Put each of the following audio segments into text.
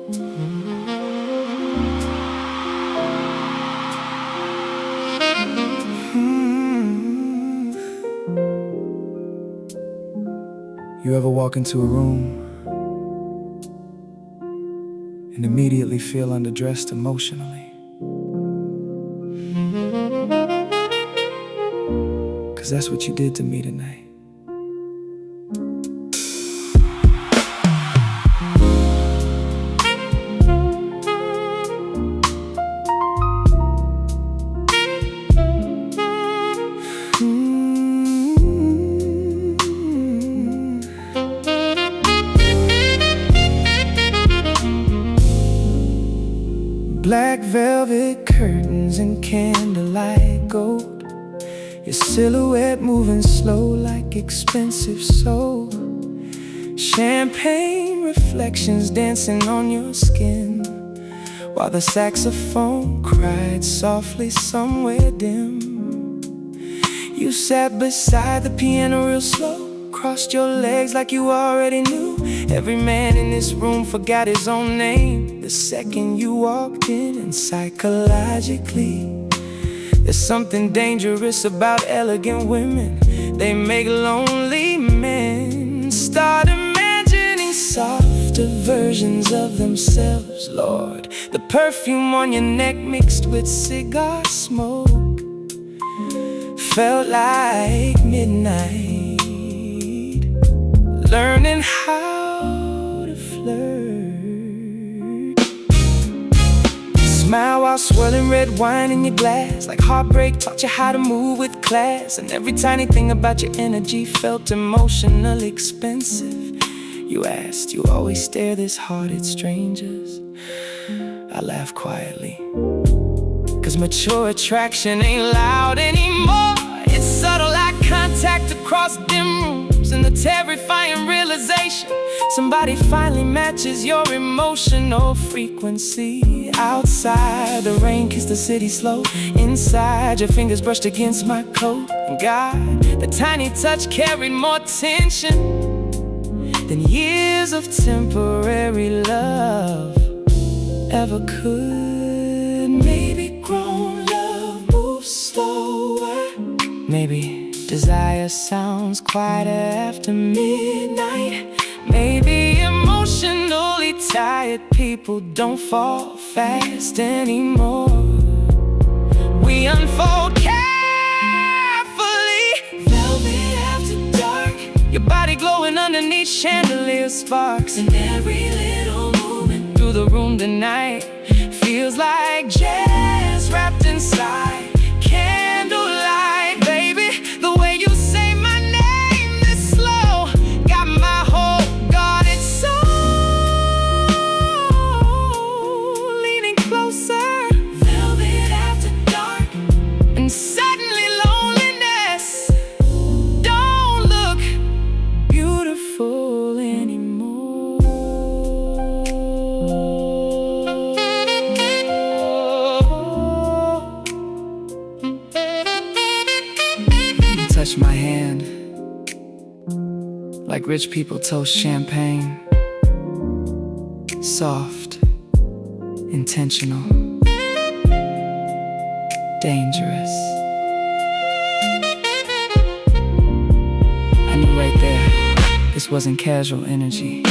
You ever walk into a room and immediately feel underdressed emotionally? 'Cause that's what you did to me tonight. Black velvet curtains and candlelight gold, your silhouette moving slow like expensive soul. Champagne reflections dancing on your skin, while the saxophone cried softly somewhere dim. You sat beside the piano real slow, crossed your legs like you already knew. Every man in this room forgot his own name the second you walked in. And psychologically, there's something dangerous about elegant women. They make lonely men start imagining softer versions of themselves. Lord, the perfume on your neck mixed with cigar smoke felt like midnight, learning how to flirt. Smile while swirling red wine in your glass, like heartbreak taught you how to move with class. And every tiny thing about your energy felt emotionally expensive. You asked, you always stare this hard at strangers? I laugh quietly, 'cause mature attraction ain't loud anymore. It's subtle like contact across dim rooms, and the terrifying realization somebody finally matches your emotional frequency. Outside, the rain kissed the city slow. Inside, your fingers brushed against my coat. And God, the tiny touch carried more tension than years of temporary love ever could. Maybe grown love moves slower. Maybe desire sounds quieter after midnight. Maybe emotionally tired people don't fall fast anymore. We unfold carefully, velvet after dark, your body glowing underneath chandelier sparks. And every little movement through the room tonight feels like jazz wrapped inside candlelight. Baby, the way you say my name this slow got my whole guarded soul leaning closer. Velvet after dark, and suddenly loneliness don't look beautiful anymore. You touch my hand like rich people toast champagne. Soft, intentional, dangerous. I knew right there, this wasn't casual energy.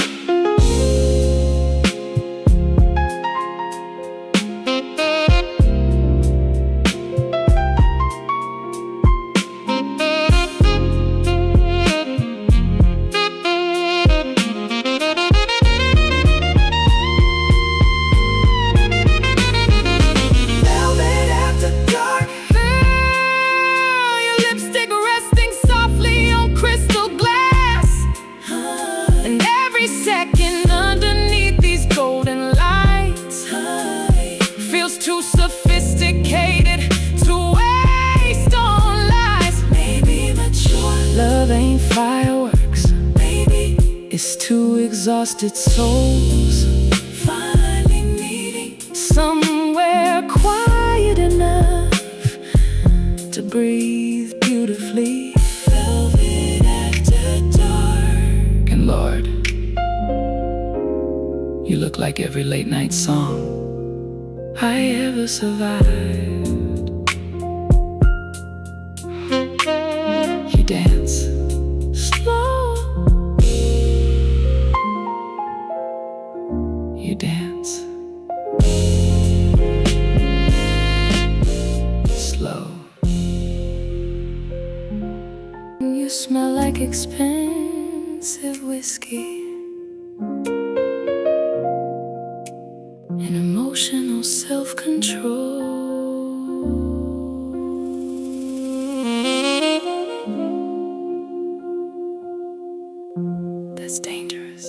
Second underneath these golden lights feels too sophisticated to waste on lies. Maybe mature love ain't fireworks. Maybe it's two exhausted souls finally meeting somewhere quiet enough to breathe beautifully. Velvet after dark. And Lord, You look like every late night song I ever survived. You dance slow. You dance slow. You smell like expensive whiskey and emotional self-control. That's dangerous.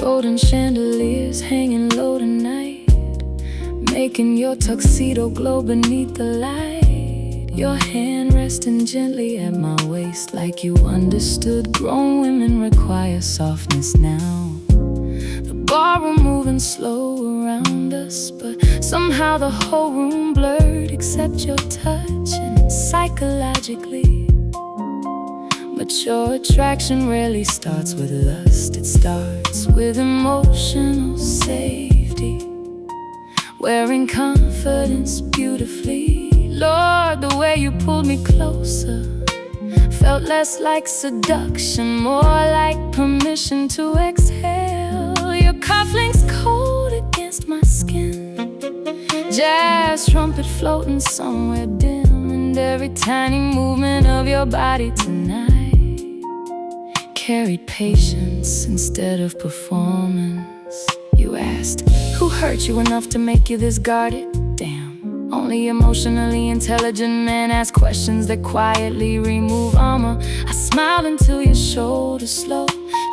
Golden chandeliers hanging low tonight, making your tuxedo glow beneath the light. Your hand resting gently at my waist, like you understood grown women require softness now. The ballroom moving slow around us, but somehow the whole room blurred except your touch. And psychologically, mature attraction rarely starts with lust. It starts with emotional safety, wearing confidence beautifully. Lord, the way you pulled me closer felt less like seduction, more like permission to exhale. Your cufflinks cold against my skin, jazz trumpet floating somewhere dim, and every tiny movement of your body tonight carried patience instead of performance. You asked, who hurt you enough to make you this guarded? Damn, only emotionally intelligent men ask questions that quietly remove armor. I smiled until your shoulders slow,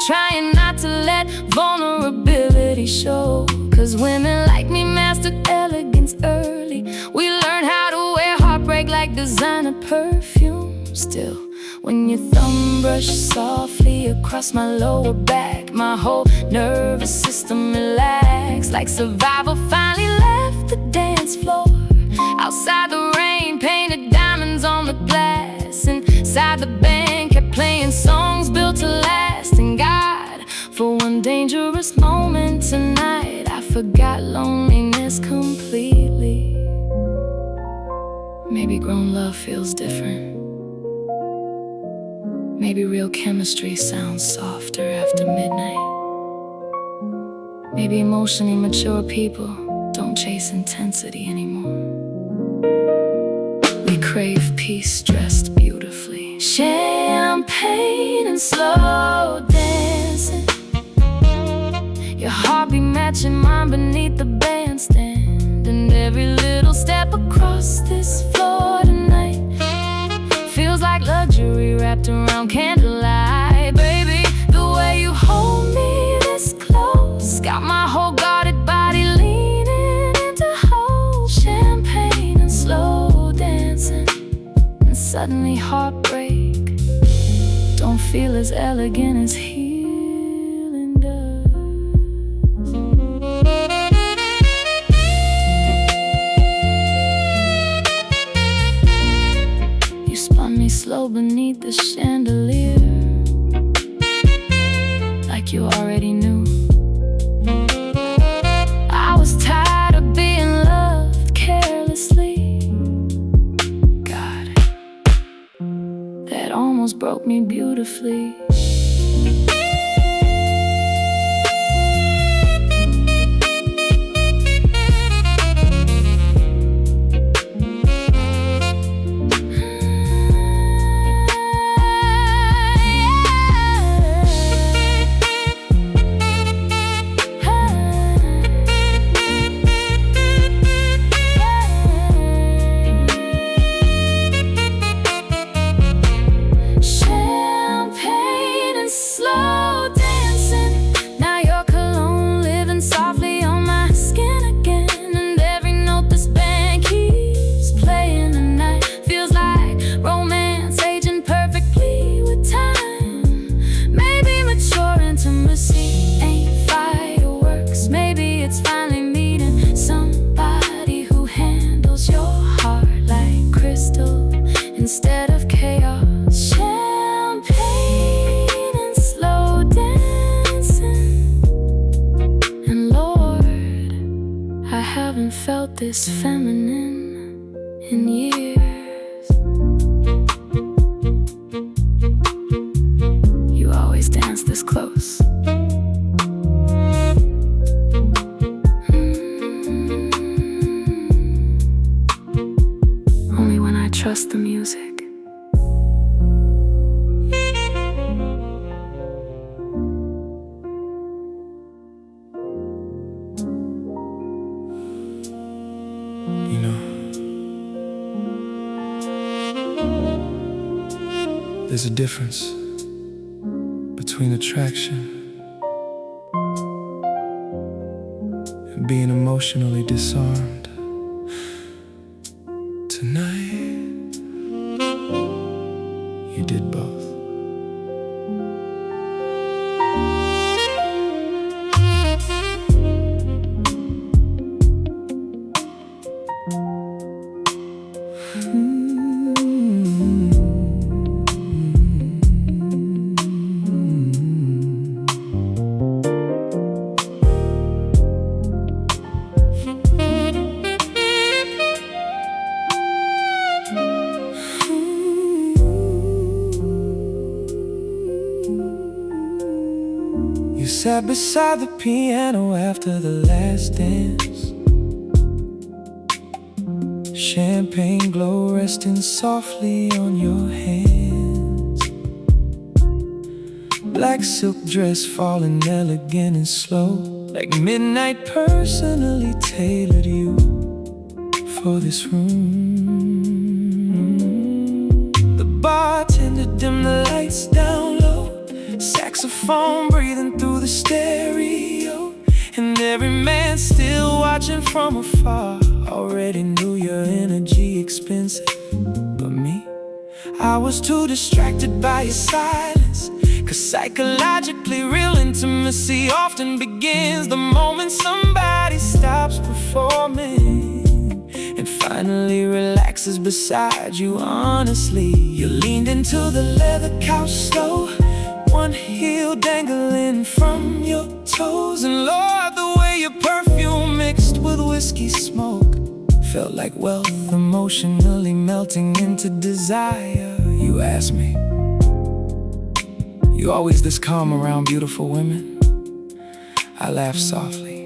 trying not to let vulnerability show. Cause women like me mastered elegance early. We learned how to wear heartbreak like designer perfume. Still, when your thumb brushed softly across my lower back, my whole nervous system relaxed, like survival finally left the dance floor. Outside the rain painted diamonds on the glass, inside the band kept playing songs built to last. And God, for one dangerous moment tonight, I forgot loneliness completely. Maybe grown love feels different. Maybe real chemistry sounds softer after midnight. Maybe emotionally mature people don't chase intensity anymore. We crave peace dressed beautifully, champagne and slow dancing. Your heartbeat matching mine beneath the bandstand, and every little step across this floor tonight feels like luxury wrapped around candlelight. Baby, the way you hold me this close got my whole guarded body leaning into hold. Champagne and slow dancing, and suddenly heartbreak don't feel as elegant as healing does. Slow beneath the chandelier, like you already knew. I was tired of being loved carelessly. God, that almost broke me beautifully. Champagne There's a difference between attraction and being emotionally disarmed. Tonight, you did both. You sat beside the piano after the last dance, champagne glow resting softly on your hands, black silk dress falling elegant and slow, like midnight personally tailored you for this room. The bartender dimmed the lights down low, saxophone breathing through the stereo, and every man still watching from afar already knew your energy expensive. But me, I was too distracted by your silence, 'cause psychologically real intimacy often begins the moment somebody stops performing and finally relaxes beside you. Honestly, you leaned into the leather couch slow, one heel dangling from your toes, and Lord, the way your perfume mixed with whiskey smoke felt like wealth emotionally melting into desire. You asked me, you always this calm around beautiful women? I laughed softly,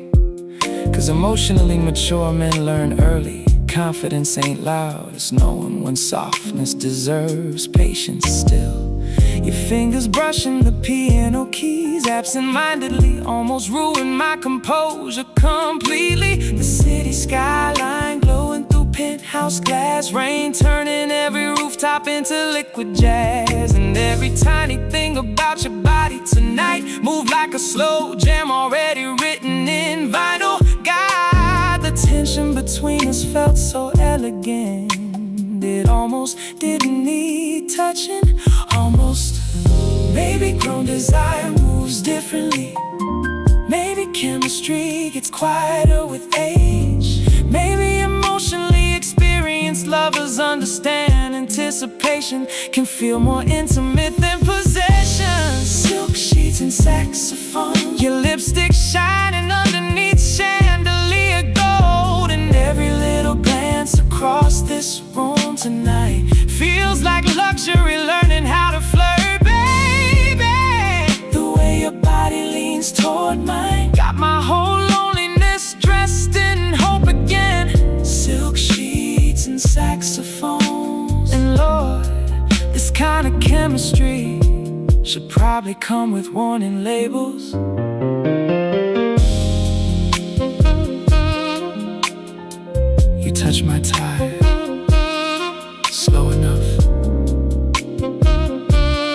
'cause emotionally mature men learn early confidence ain't loud, it's knowing when softness deserves patience still. Your fingers brushing the piano keys absent-mindedly almost ruined my composure completely. The city skyline glowing through penthouse glass, rain turning every rooftop into liquid jazz, and every tiny thing about your body tonight moved like a slow jam already written in vinyl. God, the tension between us felt so elegant, it almost didn't need touching. Almost. Maybe grown desire moves differently, maybe chemistry gets quieter with age, maybe emotionally experienced lovers understand anticipation can feel more intimate than possession. Silk sheets and saxophone, your lipstick shining underneath chandelier gold, and every little glance across this room tonight feels like luxury learning how to flirt, baby. The way your body leans toward mine got my whole loneliness dressed in hope again. Silk sheets and saxophones, and Lord, this kind of chemistry should probably come with warning labels. You touch my tie slow enough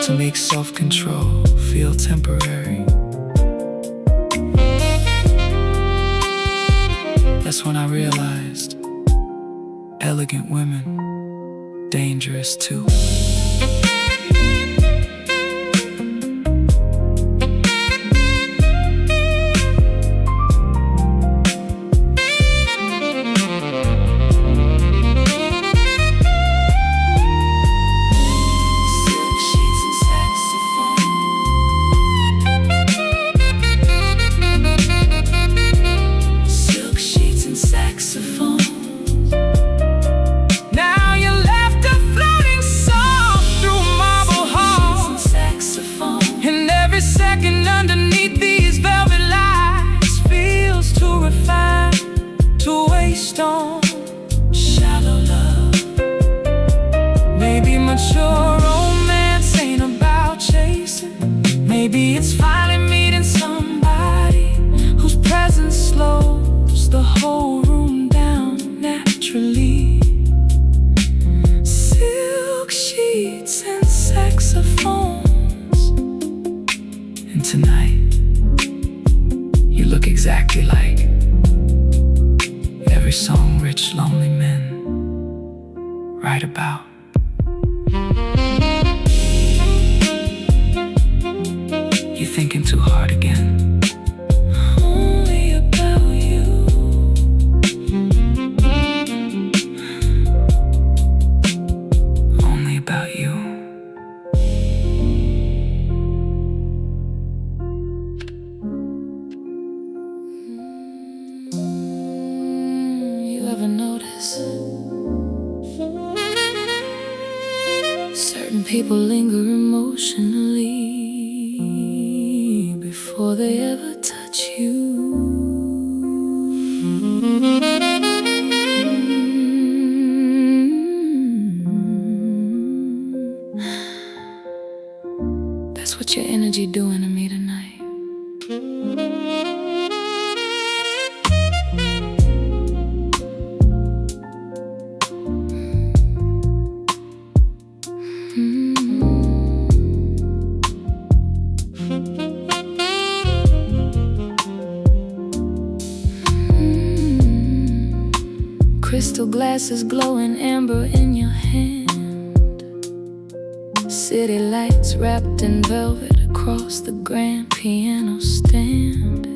to make self-control feel temporary. That's when I realized elegant women, dangerous too. Now your laughter floating so tonight. You look exactly like every song rich, lonely men write about. You thinking too hard again? Only about you. Only about you. You ever notice certain people linger emotionally before they ever touch you? That's what your energy doing to me tonight. Crystal glasses glowing amber in your hand. City lights wrapped in velvet across the grand piano stand.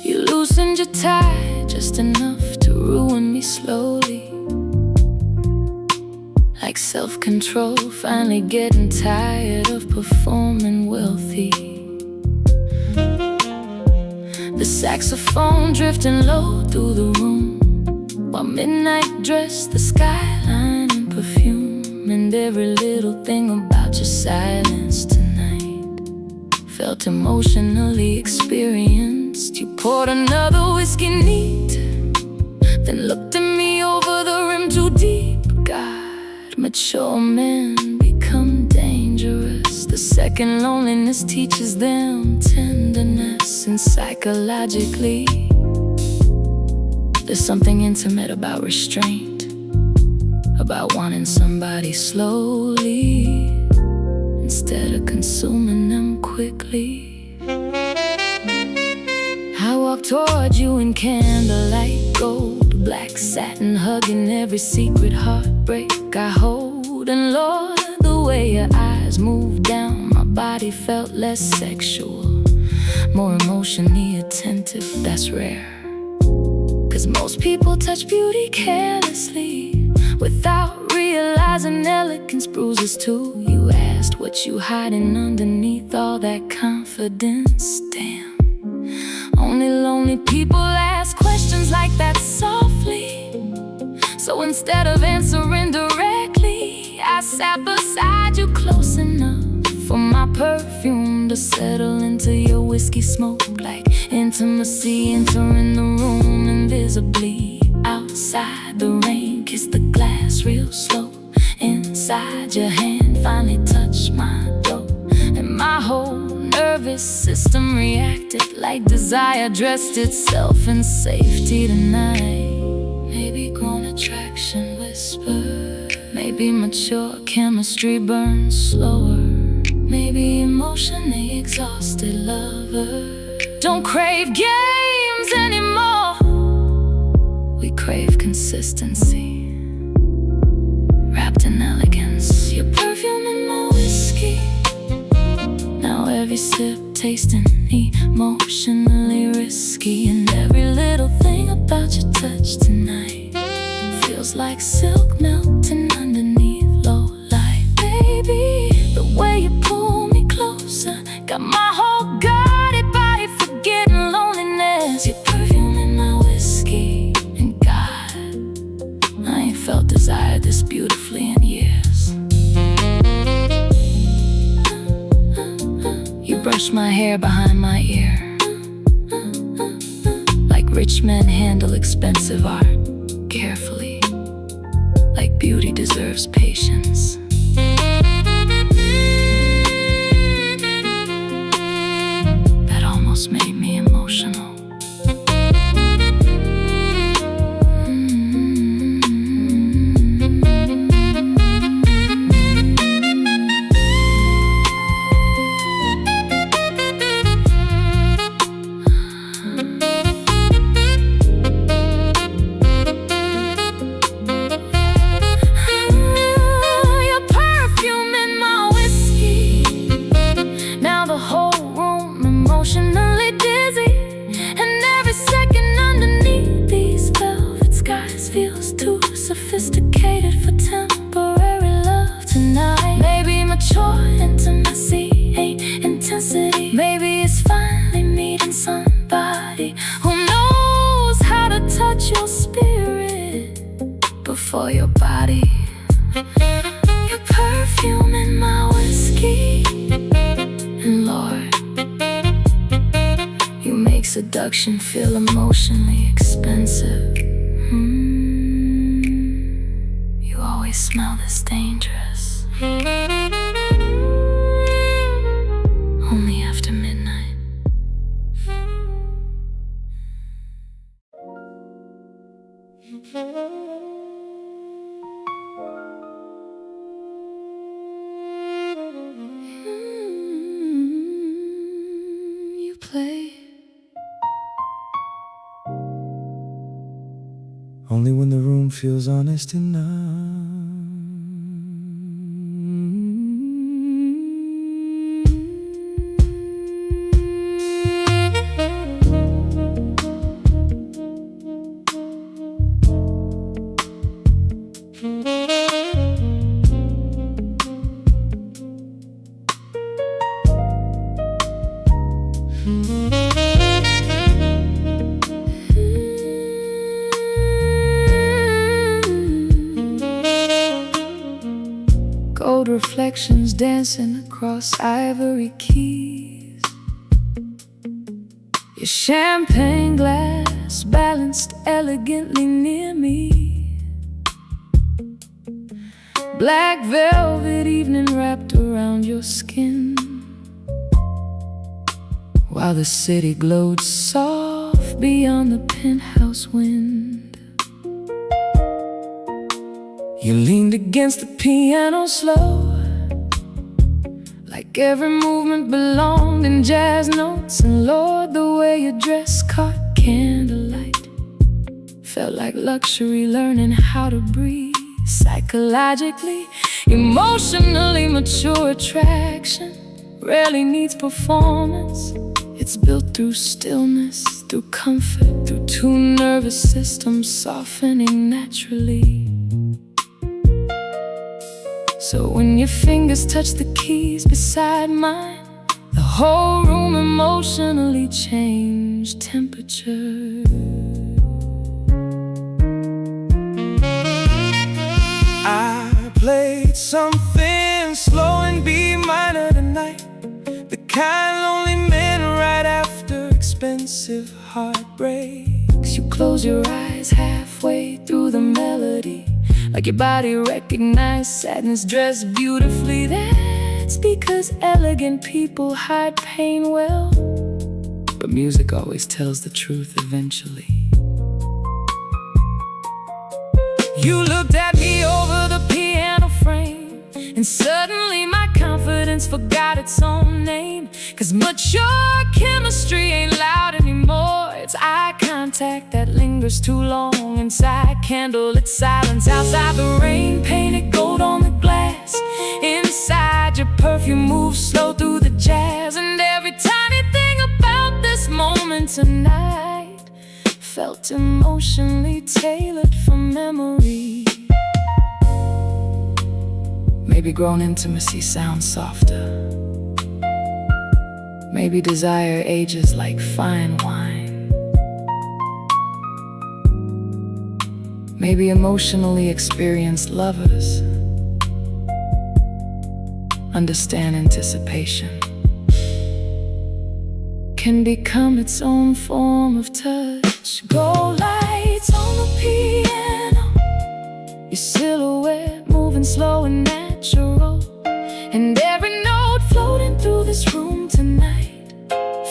You loosened your tie just enough to ruin me slowly, like self-control finally getting tired of performing wealthy. The saxophone drifting low through the room, while midnight dressed the skyline in perfume. And every little thing about your silence tonight felt emotionally experienced. You poured another whiskey neat, then looked at me over the rim too deep. God, mature men become dangerous the second loneliness teaches them tenderness. And psychologically, there's something intimate about restraint, about wanting somebody slowly instead of consuming them quickly. I walk toward you in candlelight gold, black satin hugging every secret heartbreak I hold. And Lord, the way your eyes moved down my body felt less sexual, more emotionally attentive. That's rare, 'cause most people touch beauty carelessly without realizing elegance bruises too. You asked what you hiding underneath all that confidence. Damn, only lonely people ask questions like that softly. So instead of answering directly, I sat beside you close enough for my perfume to settle into your whiskey smoke, like intimacy entering the room invisibly. Outside the rain kissed the glass real slow. Inside your hand finally touched my throat, and my whole nervous system reacted like desire dressed itself in safety tonight. Maybe grown attraction whisper, maybe mature chemistry burns slower, maybe emotionally exhausted lover don't crave games anymore. We crave consistency, wrapped in elegance. Your perfume and my whiskey, now every sip tasting emotionally risky. And every little thing about your touch tonight feels like silk melting underneath low light. Baby, the way you pull me closer got my whole guarded body forgetting loneliness. Your perfume and my whiskey, and God, I ain't felt desire this beautifully in years. You brush my hair behind my ear, like rich men handle expensive art carefully, like beauty deserves patience. That almost made me emotional. seduction feel emotionally expensive. You always smell this dangerous. Only after midnight. You play only when the room feels honest enough. Gold reflections dancing across ivory keys. Your champagne glass balanced elegantly near me. Black velvet evening wrapped around your skin, while the city glowed soft beyond the penthouse wind. You leaned against the piano slow, like every movement belonged in jazz notes. And Lord, the way your dress caught candlelight felt like luxury, learning how to breathe. Psychologically, emotionally mature attraction rarely needs performance. It's built through stillness, through comfort, through two nervous systems softening naturally. So when your fingers touch the keys beside mine, the whole room emotionally changed temperature. I played something slow in B minor tonight, the kind only meant right after expensive heartbreaks. You close your eyes halfway through the melody, like your body recognized sadness dressed beautifully. That's because elegant people hide pain well, but music always tells the truth eventually. You looked at me over the piano frame, and suddenly my confidence forgot its own name. 'Cause mature chemistry ain't loud anymore. It's eye contact that lingers too long inside candlelit silence. Outside the rain painted gold on the glass, inside your perfume moves slow through the jazz. And every tiny thing about this moment tonight felt emotionally tailored for memory. Maybe grown intimacy sounds softer. Maybe desire ages like fine wine. Maybe emotionally experienced lovers understand anticipation can become its own form of touch. Gold lights on the piano, your silhouette moving slow and natural. And every note floating through this room tonight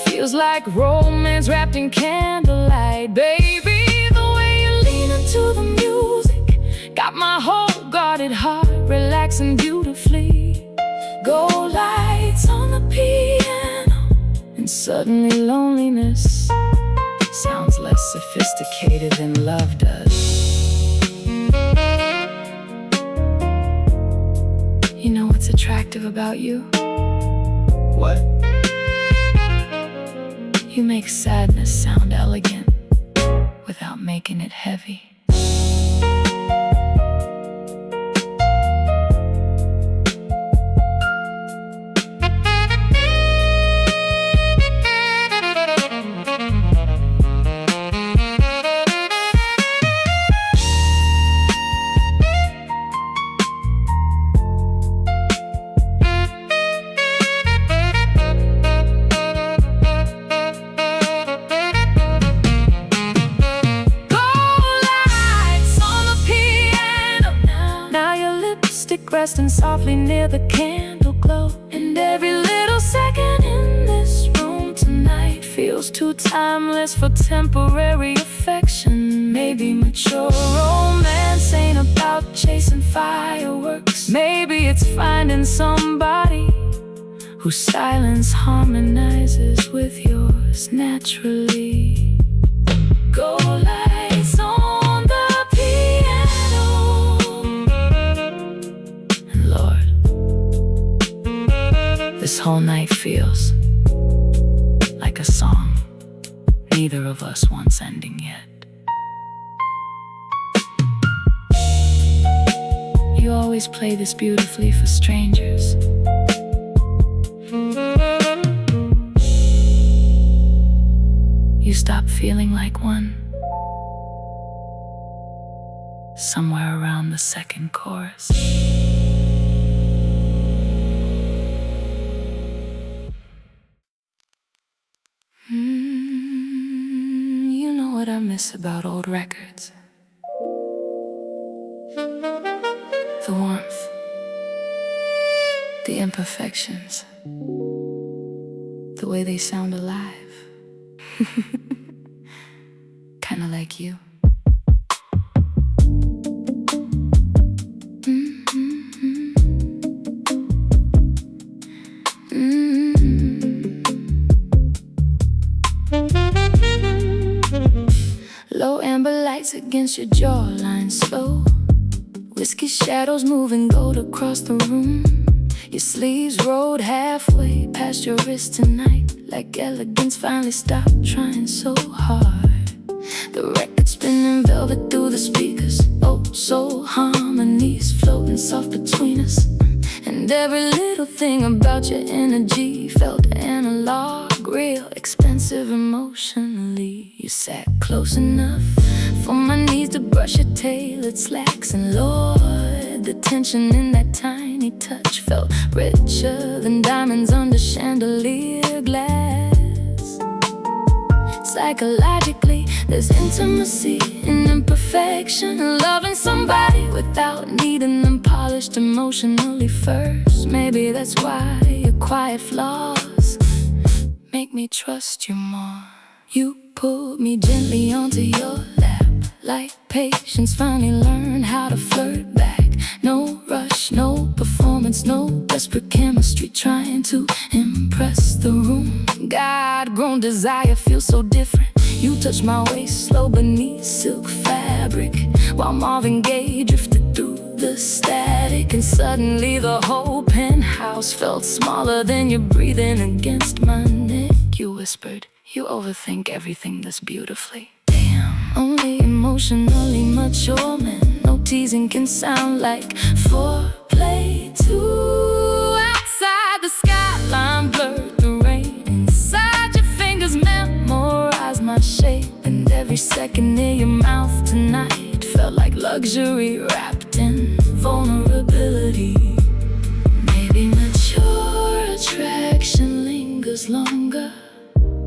feels like romance wrapped in candlelight. Baby, the way you lean into the music got my whole guarded heart relaxing beautifully. Gold lights on the piano, and suddenly loneliness sounds less sophisticated than love does. You know what's attractive about you? What? You make sadness sound elegant without making it heavy. resting softly near the candle glow. And every little second in this room tonight feels too timeless for temporary affection. Maybe mature romance ain't about chasing fireworks. Maybe it's finding somebody whose silence harmonizes with yours naturally. Go lights on the piano. And Lord, this whole night feels like a song neither of us wants ending yet. You always play this beautifully for strangers. You stop feeling like one somewhere around the second chorus. You know what I miss about old records? The warmth, the imperfections, the way they sound alive. Kinda like you. Low amber lights against your jawline, slow whiskey shadows moving gold across the room. Your sleeves rolled halfway past your wrist tonight, like elegance finally stopped trying so hard. The record spinning velvet through the speakers, oh soul harmonies floating soft between us. And every little thing about your energy felt analog, real expensive emotionally. You sat close enough for my knees to brush your tailored slacks. And Lord, the tension in that tiny touch felt richer than diamonds under chandelier glass. Psychologically, there's intimacy in imperfection, loving somebody without needing them polished emotionally first. Maybe that's why your quiet flaws make me trust you more. You pulled me gently onto your lap, like patience finally learned how to flirt back. No rush, no performance, no desperate chemistry trying to impress the room. God-grown desire feels so different. You touch my waist slow beneath silk fabric, while Marvin Gaye drifted through the static. And suddenly the whole penthouse felt smaller than you're breathing against my neck. You whispered, you overthink everything this beautifully. Damn, only emotionally mature men, no teasing can sound like foreplay too. Outside the skyline blurred the rain, inside your fingers memorize my shape. And every second near your mouth tonight felt like luxury wrapped in vulnerability. Maybe mature attraction lingers longer.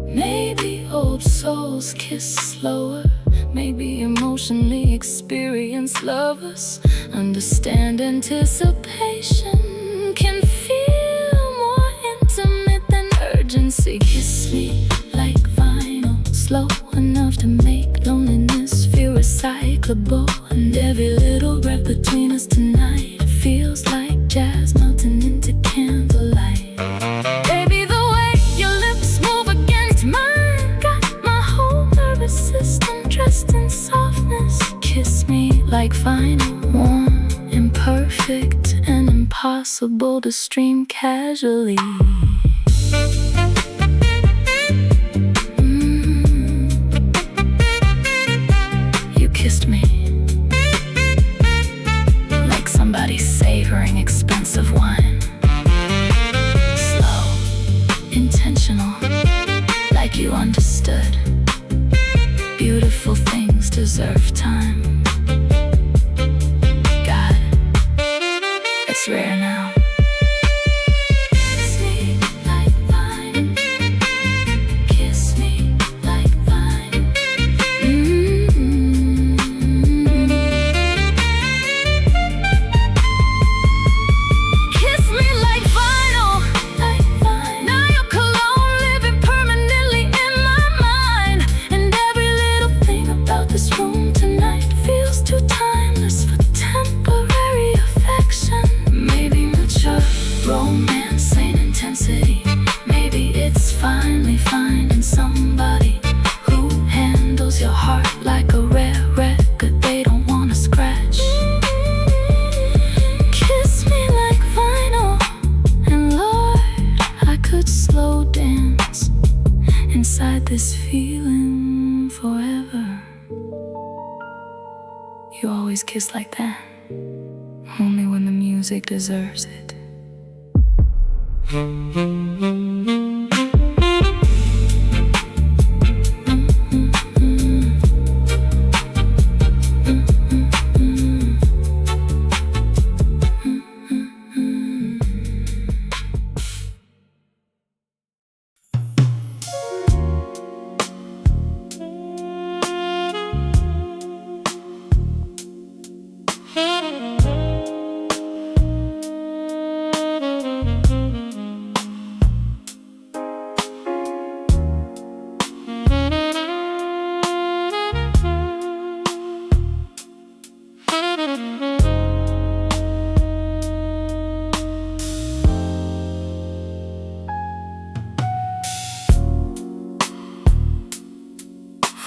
Maybe old souls kiss slower. Maybe emotionally experienced lovers understand anticipation can feel more intimate than urgency. Kiss me like vinyl, slow enough to make loneliness feel recyclable. And every little breath between us tonight feels like jazz melting into candlelight. Baby, the way your lips move against mine got my whole nervous system dressed in softness. Kiss me like vinyl, warm, imperfect, and impossible to stream casually. You kissed me like somebody savoring expensive wine. Slow, intentional, like you understood. Beautiful things deserve time. God, it's rare now. Kiss me like vine. Kiss me like vine. this feeling forever. You always kiss like that, only when the music deserves it.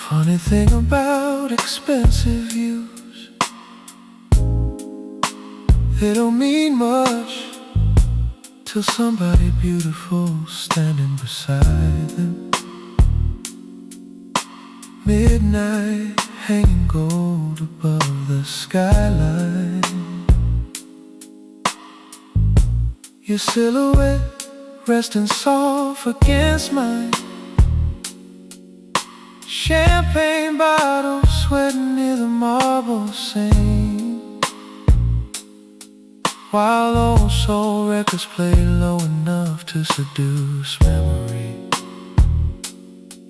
Funny thing about expensive views, they don't mean much till somebody beautiful standing beside them. Midnight hanging gold above the skyline, your silhouette resting soft against mine. Champagne bottles sweating near the marble sink, while old soul records play low enough to seduce memory.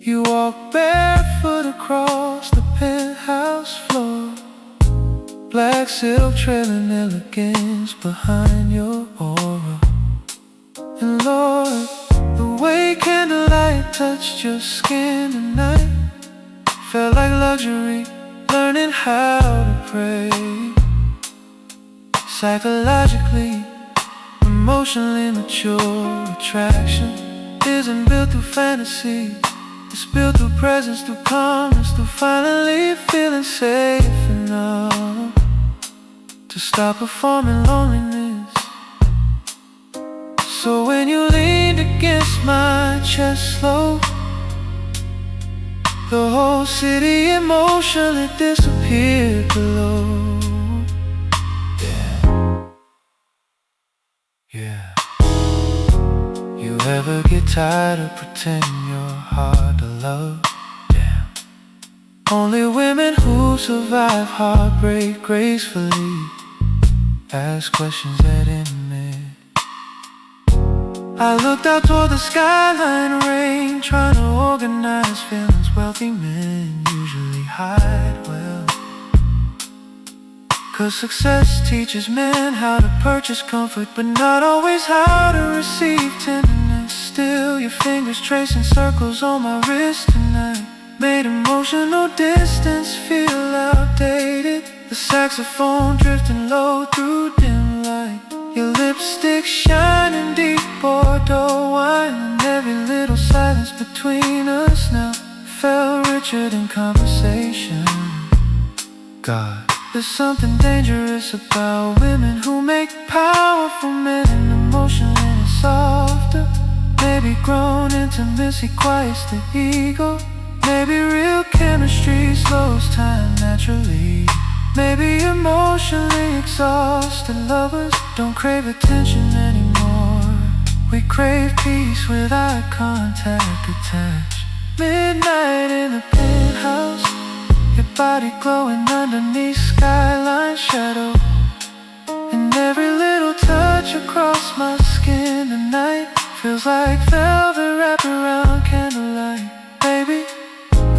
You walk barefoot across the penthouse floor, black silk trailing elegance behind your aura. And Lord, the way candlelight touched your skin tonight felt like luxury, learning how to pray. Psychologically, emotionally mature attraction isn't built through fantasy, it's built through presence, through calmness, through finally feeling safe enough to stop performing loneliness. So when you leaned against my chest slow, the whole city emotionally disappeared below. Yeah. You ever get tired of pretending you're hard to love? Damn. Only women who survive heartbreak gracefully ask questions that intimate. I looked out toward the skyline rain, trying to organize feelings wealthy men usually hide well. 'Cause success teaches men how to purchase comfort, but not always how to receive tenderness. Still, your fingers tracing circles on my wrist tonight made emotional distance feel outdated. The saxophone drifting low through dim light, your lipstick shining deep Bordeaux wine, and every little silence between us now felt richer than conversation. God, there's something dangerous about women who make powerful men and emotionally softer. Maybe grown intimacy quiets the ego. Maybe real chemistry slows time naturally. Maybe emotionally exhausted lovers don't crave attention anymore. We crave peace with eye contact attached. Midnight in the penthouse, your body glowing underneath skyline shadow, and every little touch across my skin tonight feels like velvet wrapped around candlelight. Baby,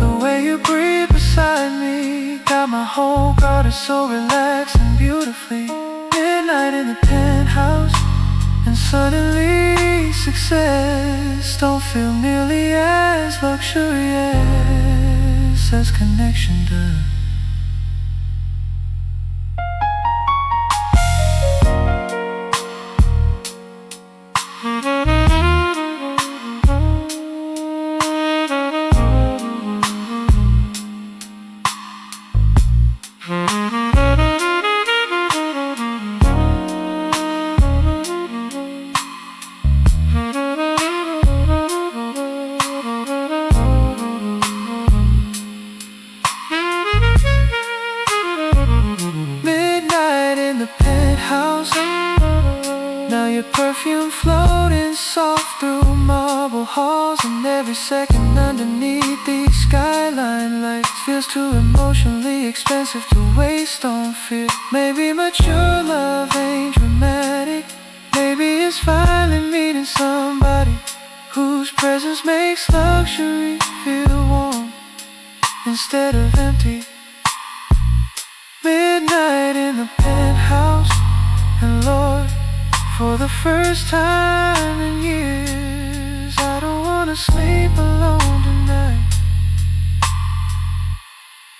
the way you breathe beside me got my whole guard so relaxed and beautifully. Midnight in the penthouse, and suddenly success don't feel nearly as luxurious as connection does. second underneath these skyline lights feels too emotionally expensive to waste on fear. Maybe mature love ain't dramatic. Maybe it's finally meeting somebody whose presence makes luxury feel warm instead of empty. Midnight in the penthouse, and Lord, for the first time in years, I don't wanna sleep alone tonight.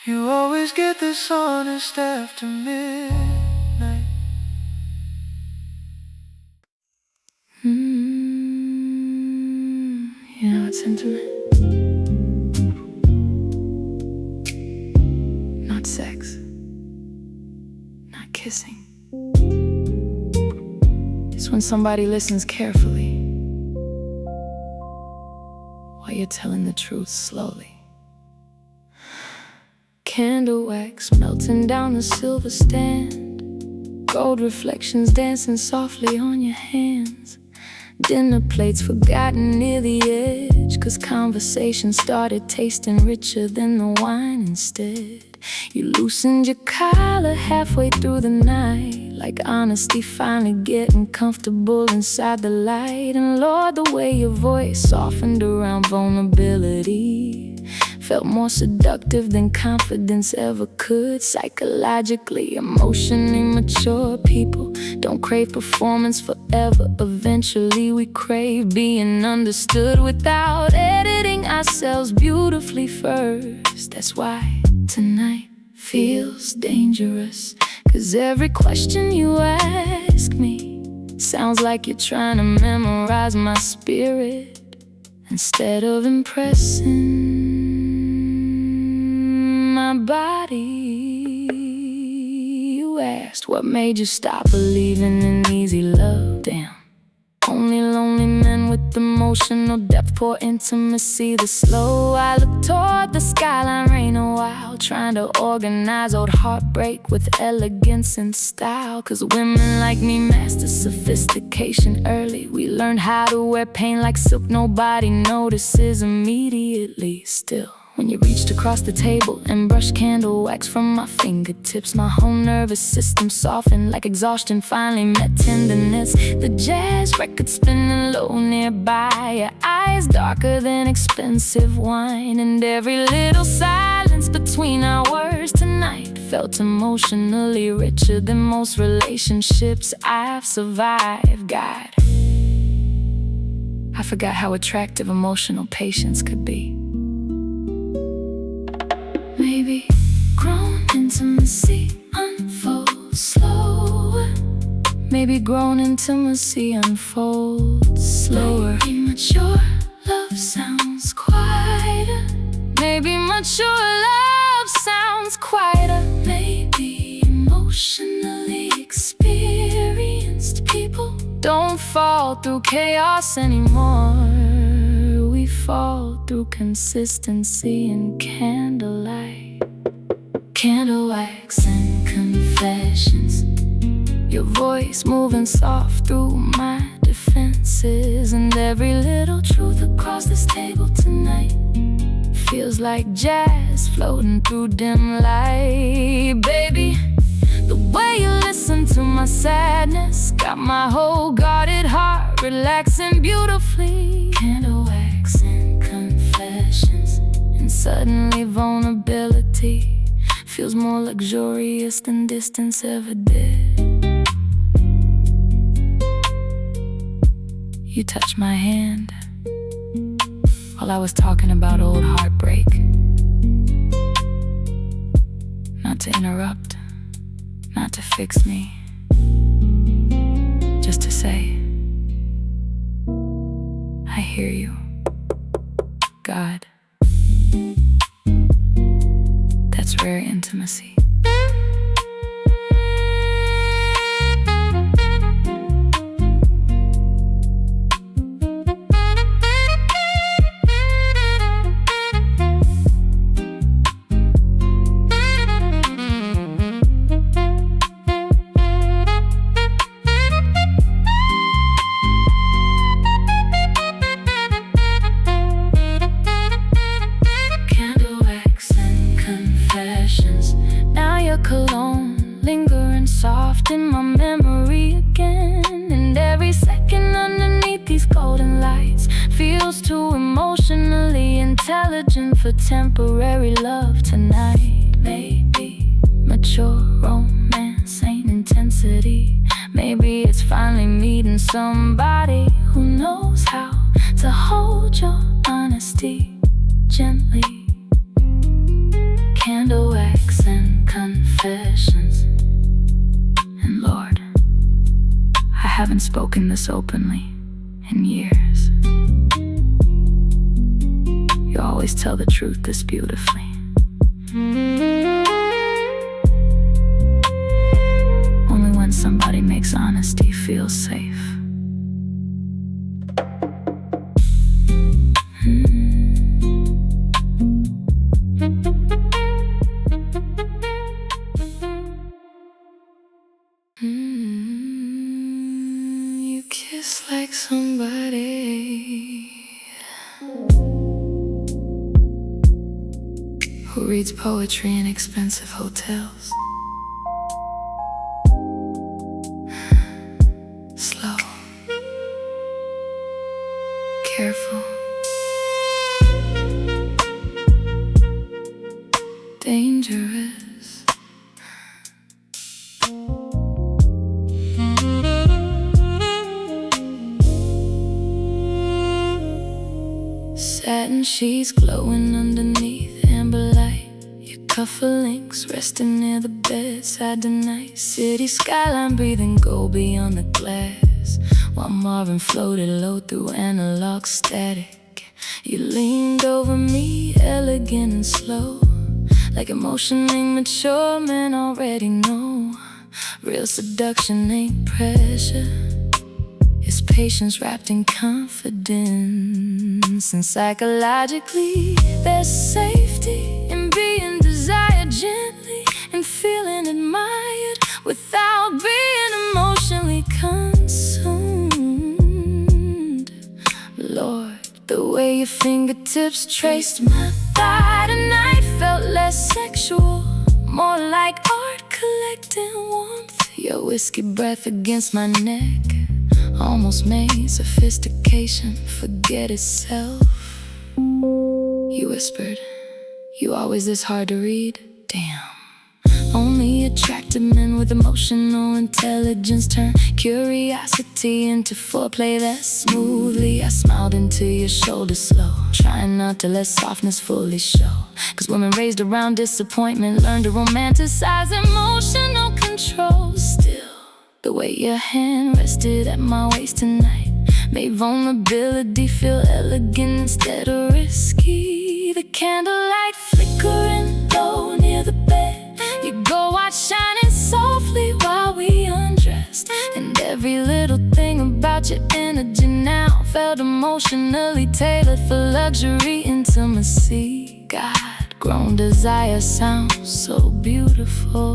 You always get this honest after midnight. You know, it's intimate. Not sex, not kissing. It's when somebody listens carefully while you're telling the truth slowly. Candle wax melting down the silver stand, gold reflections dancing softly on your hands. Dinner plates forgotten near the edge, 'cause conversation started tasting richer than the wine instead. You loosened your collar halfway through the night, like honesty finally getting comfortable inside the light. And Lord, the way your voice softened around vulnerability felt more seductive than confidence ever could. Psychologically, emotionally mature people don't crave performance forever. Eventually we crave being understood without editing ourselves beautifully first. That's why tonight feels dangerous, 'cause every question you ask me sounds like you're trying to memorize my spirit instead of impressing my body. You asked what made you stop believing in easy love. Damn, only lonely men with emotional depth pour intimacy the slow. I look toward the skyline, rain a while, trying to organize old heartbreak with elegance and style. 'Cause women like me master sophistication early. We learned how to wear pain like silk nobody notices immediately. Still, when you reached across the table and brushed candle wax from my fingertips, my whole nervous system softened like exhaustion finally met tenderness. The jazz record spinning low nearby, your eyes darker than expensive wine, and every little silence between our words tonight felt emotionally richer than most relationships I've survived. God, I forgot how attractive emotional patience could be. Maybe grown intimacy unfolds slower. Maybe grown intimacy unfolds slower. Maybe mature love sounds quieter. Maybe mature love sounds quieter. Maybe emotionally experienced people don't fall through chaos anymore. We fall through consistency and candlelight. Candle wax and confessions, your voice moving soft through my defenses. And every little truth across this table tonight feels like jazz floating through dim light. Baby, the way you listen to my sadness got my whole guarded heart relaxing beautifully. Candle wax and confessions, and suddenly vulnerability feels more luxurious than distance ever did. You touched my hand while I was talking about old heartbreak. Not to interrupt, not to fix me, just to say, I hear you, God. That's rare intimacy. feels too emotionally intelligent for temporary love tonight. Maybe mature romance ain't intensity. Maybe it's finally meeting somebody who knows how to hold your honesty gently. Candle wax and confessions. And Lord, I haven't spoken this openly in years. You always tell the truth this beautifully. Only when somebody makes honesty feel safe. You kiss like somebody who reads poetry in expensive hotels. Slow, careful, dangerous. Satin sheets glowing underneath amber light. Your cufflinks resting near the bedside tonight. City skyline breathing gold beyond the glass, while Marvin floated low through analog static. You leaned over me, elegant and slow, like emotionally mature men already know. Real seduction ain't pressure, it's patience wrapped in confidence. And psychologically, there's safety in being desired gently and feeling admired without being emotionally consumed. Lord, the way your fingertips traced my thigh tonight felt less sexual, more like art collecting warmth. Your whiskey breath against my neck almost made sophistication forget itself. You whispered, "You always this hard to read?" Damn. Only attractive men with emotional intelligence turn curiosity into foreplay that smoothly. I smiled into your shoulder slow, trying not to let softness fully show. 'Cause women raised around disappointment learn to romanticize emotional control. Still, the way your hand rested at my waist tonight made vulnerability feel elegant instead of risky. The candlelight flickering low near the bed, your gold watch shining softly while we undressed. And every little thing about your energy now felt emotionally tailored for luxury intimacy. God-grown desire sounds so beautiful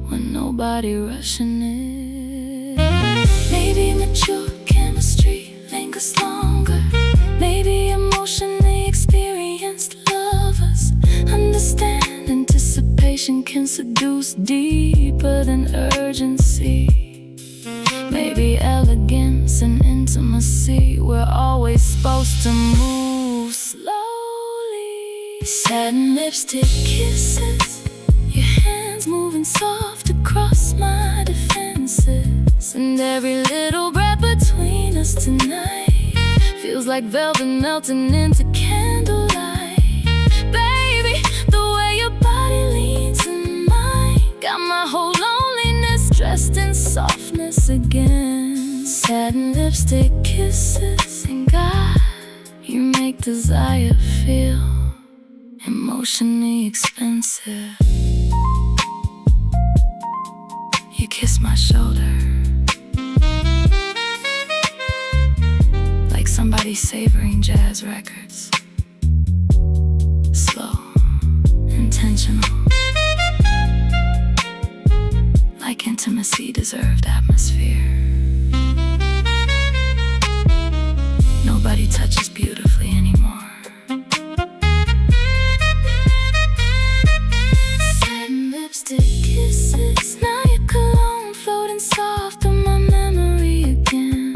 when nobody rushing it. Maybe mature chemistry lingers longer. Maybe emotionally experienced lovers understand anticipation can seduce deeper than urgency. Maybe elegance and intimacy, we're always supposed to move slowly. Satin lipstick kisses, your hands moving soft across my defenses. And every little breath between us tonight feels like velvet melting into candlelight. Baby, the way your body leans in mine got my whole loneliness dressed in softness again. Satin lipstick kisses, and God, you make desire feel emotionally expensive. You kiss my shoulder like somebody savoring jazz records. Slow, intentional, like intimacy deserved atmosphere. Nobody touches beautifully anymore. Satin lipstick kisses, now your cologne floating soft on my memory again.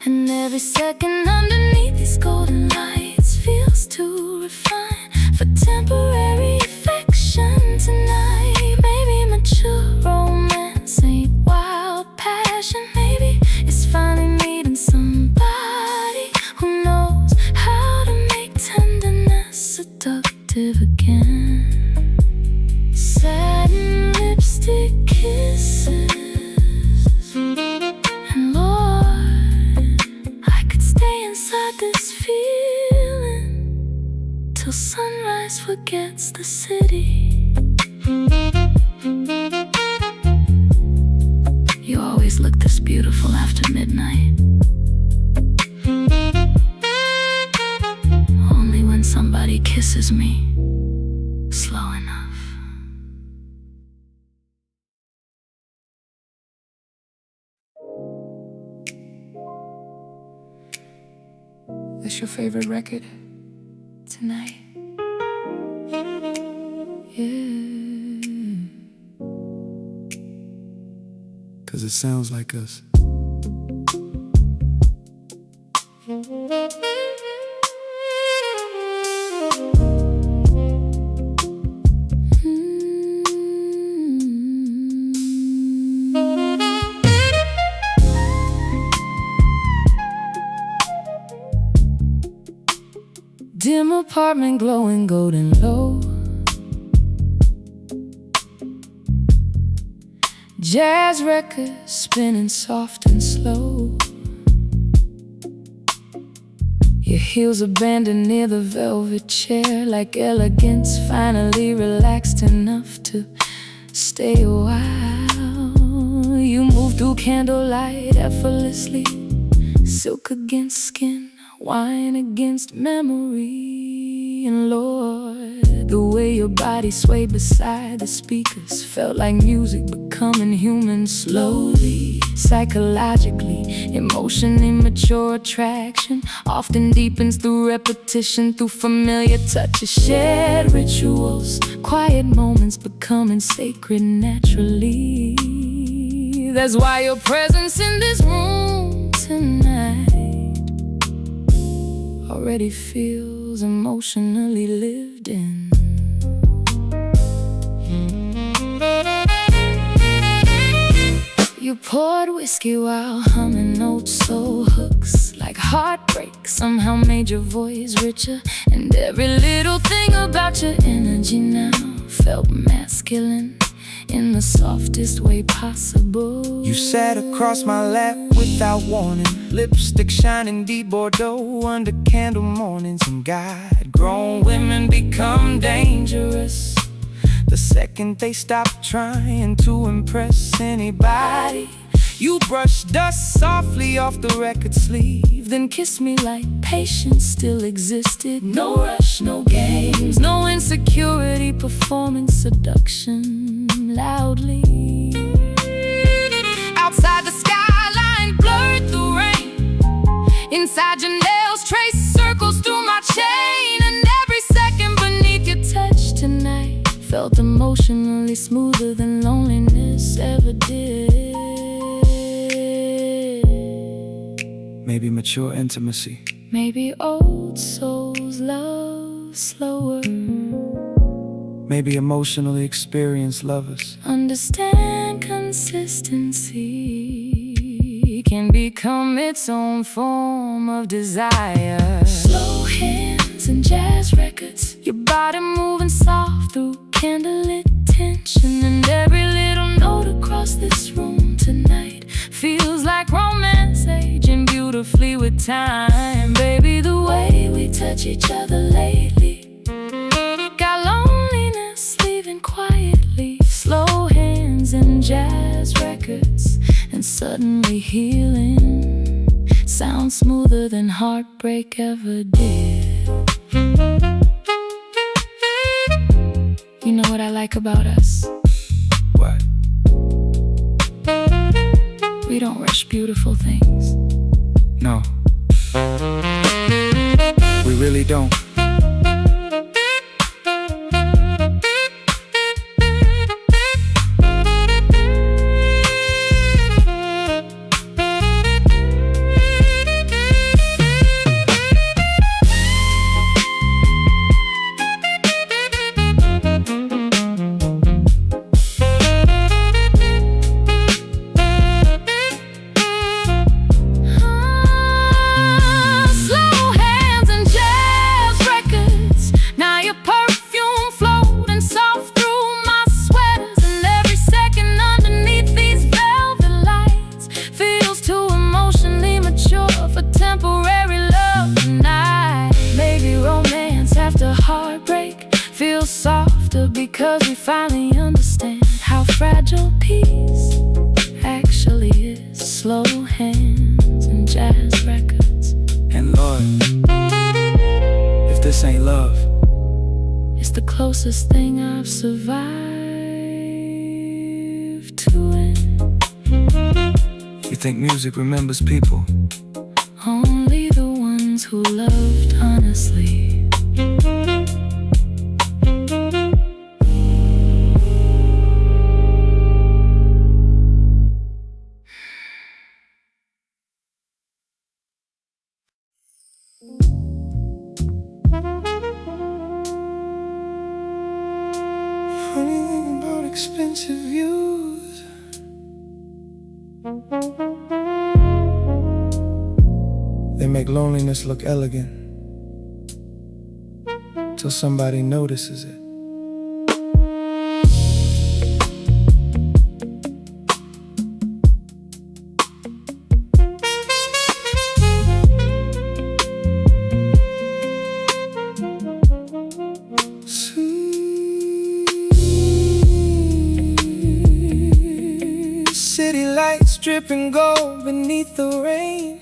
And every second underneath these golden lights feels too refined for temporary affection tonight. Maybe mature romance ain't wild passion. Maybe it's finally meeting somebody who knows how to make tenderness seductive again. Satin lipstick kisses, and Lord, I could stay inside this feeling till sunrise forgets the city. You always look this beautiful after midnight, only when somebody kisses me slow enough. That's your favorite record? Tonight, yeah. 'Cause it sounds like us. Dim apartment glowing golden low, jazz records spinning soft and slow. Your heels abandoned near the velvet chair, like elegance finally relaxed enough to stay a while. You move through candlelight effortlessly, silk against skin, wine against memory. And Lord, the way your body swayed beside the speakers felt like music becoming human slowly. Psychologically, emotion, immature attraction often deepens through repetition, through familiar touches, shared rituals, quiet moments becoming sacred naturally. That's why your presence in this room tonight already feels emotionally lived in. You poured whiskey while humming old soul hooks, like heartbreak somehow made your voice richer. And every little thing about your energy now felt masculine in the softest way possible. You sat across my lap without warning, lipstick shining deep Bordeaux under candle mornings. And God, grown women become dangerous the second they stop trying to impress anybody. You brush dust softly off the record sleeve, then kiss me like patience still existed. No rush, no games, no insecurity, performance seduction loudly. Outside the skyline blurred the rain, inside your nails traced circles through my chain. And every second beneath your touch tonight felt emotionally smoother than loneliness ever did. Maybe mature intimacy, maybe old souls love slower, maybe emotionally experienced lovers understand consistency can become its own form of desire. Slow hands and jazz records, your body moving soft through candlelit tension. And every little note across this room tonight feels like romance aging beautifully with time. Baby, the way we touch each other lately got loneliness leaving quietly. Slow hands and jazz records, and suddenly healing sounds smoother than heartbreak ever did. You know what I like about us? What? We don't rush beautiful things. No, we really don't. because we finally understand how fragile peace actually is. Slow hands and jazz records. And Lord, if this ain't love, it's the closest thing I've survived to it. you think music remembers people? Only the ones who loved honestly. Funny thing about expensive views, they make loneliness look elegant till somebody notices it. City lights dripping gold beneath the rain.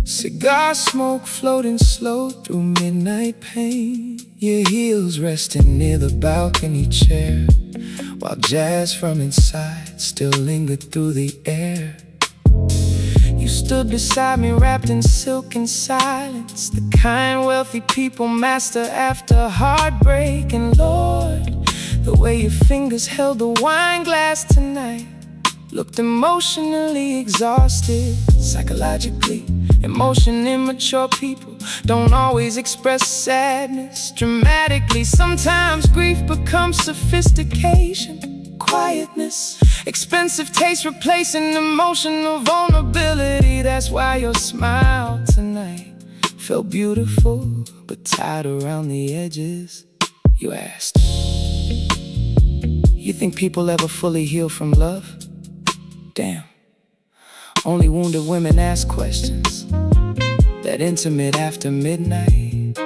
Cigar smoke floating slow through midnight pain. Your heels resting near the balcony chair, while jazz from inside still lingered through the air. You stood beside me wrapped in silk and silence, the kind wealthy people master after heartbreak. And Lord, the way your fingers held the wine glass tonight looked emotionally exhausted. Psychologically, emotion immature people don't always express sadness dramatically. Sometimes grief becomes sophistication, quietness, expensive taste replacing emotional vulnerability. That's why your smile tonight felt beautiful but tied around the edges. You asked, you think people ever fully heal from love? Damn, only wounded women ask questions that intimate after midnight.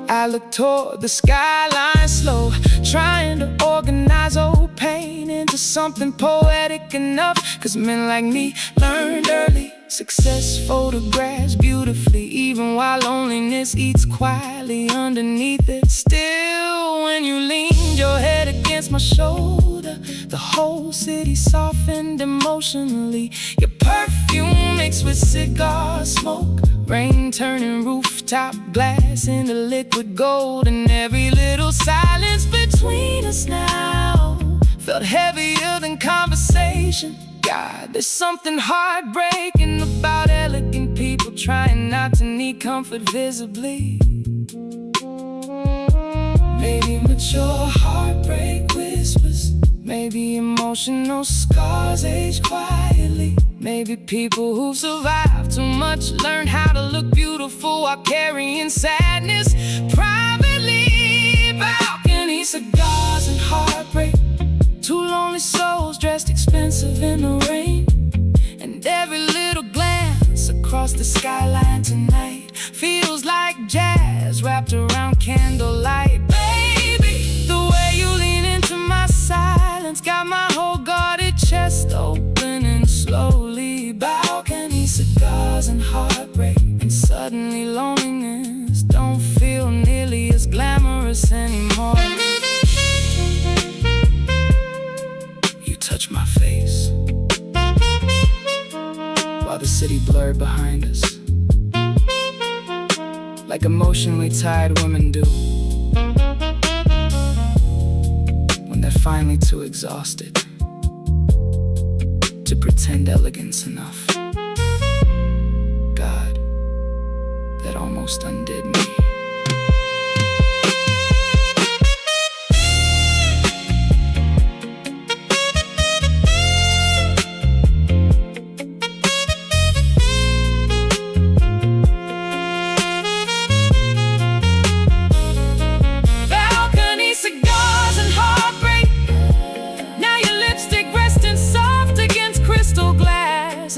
I look toward the skyline slow, trying to organize old pain into something poetic enough. Cause men like me learned early, success photographs beautifully, even while loneliness eats quietly underneath it. Still, when you leaned your head against my shoulder, the whole city softened emotionally. Your perfume mixed with cigar smoke, rain turning rooftop glass into liquid gold. And every little silence between us now felt heavier than conversation. God, there's something heartbreaking about elegant people trying not to need comfort visibly. Maybe mature heartbreak whispers, maybe emotional scars age quietly. Maybe people who've survived too much learn how to look beautiful while carrying sadness privately. Balcony cigars and heartbreak, two lonely souls dressed expensive in the rain. And every little glance across the skyline tonight feels like jazz wrapped around candlelight. Baby, the way you lean into my silence got my whole guarded chest opening slowly. Balcony cigars and heartbreak, and suddenly loneliness don't feel nearly as glamorous anymore. Touch my face while the city blurred behind us, like emotionally tired women do when they're finally too exhausted to pretend elegance enough. God, that almost undid me.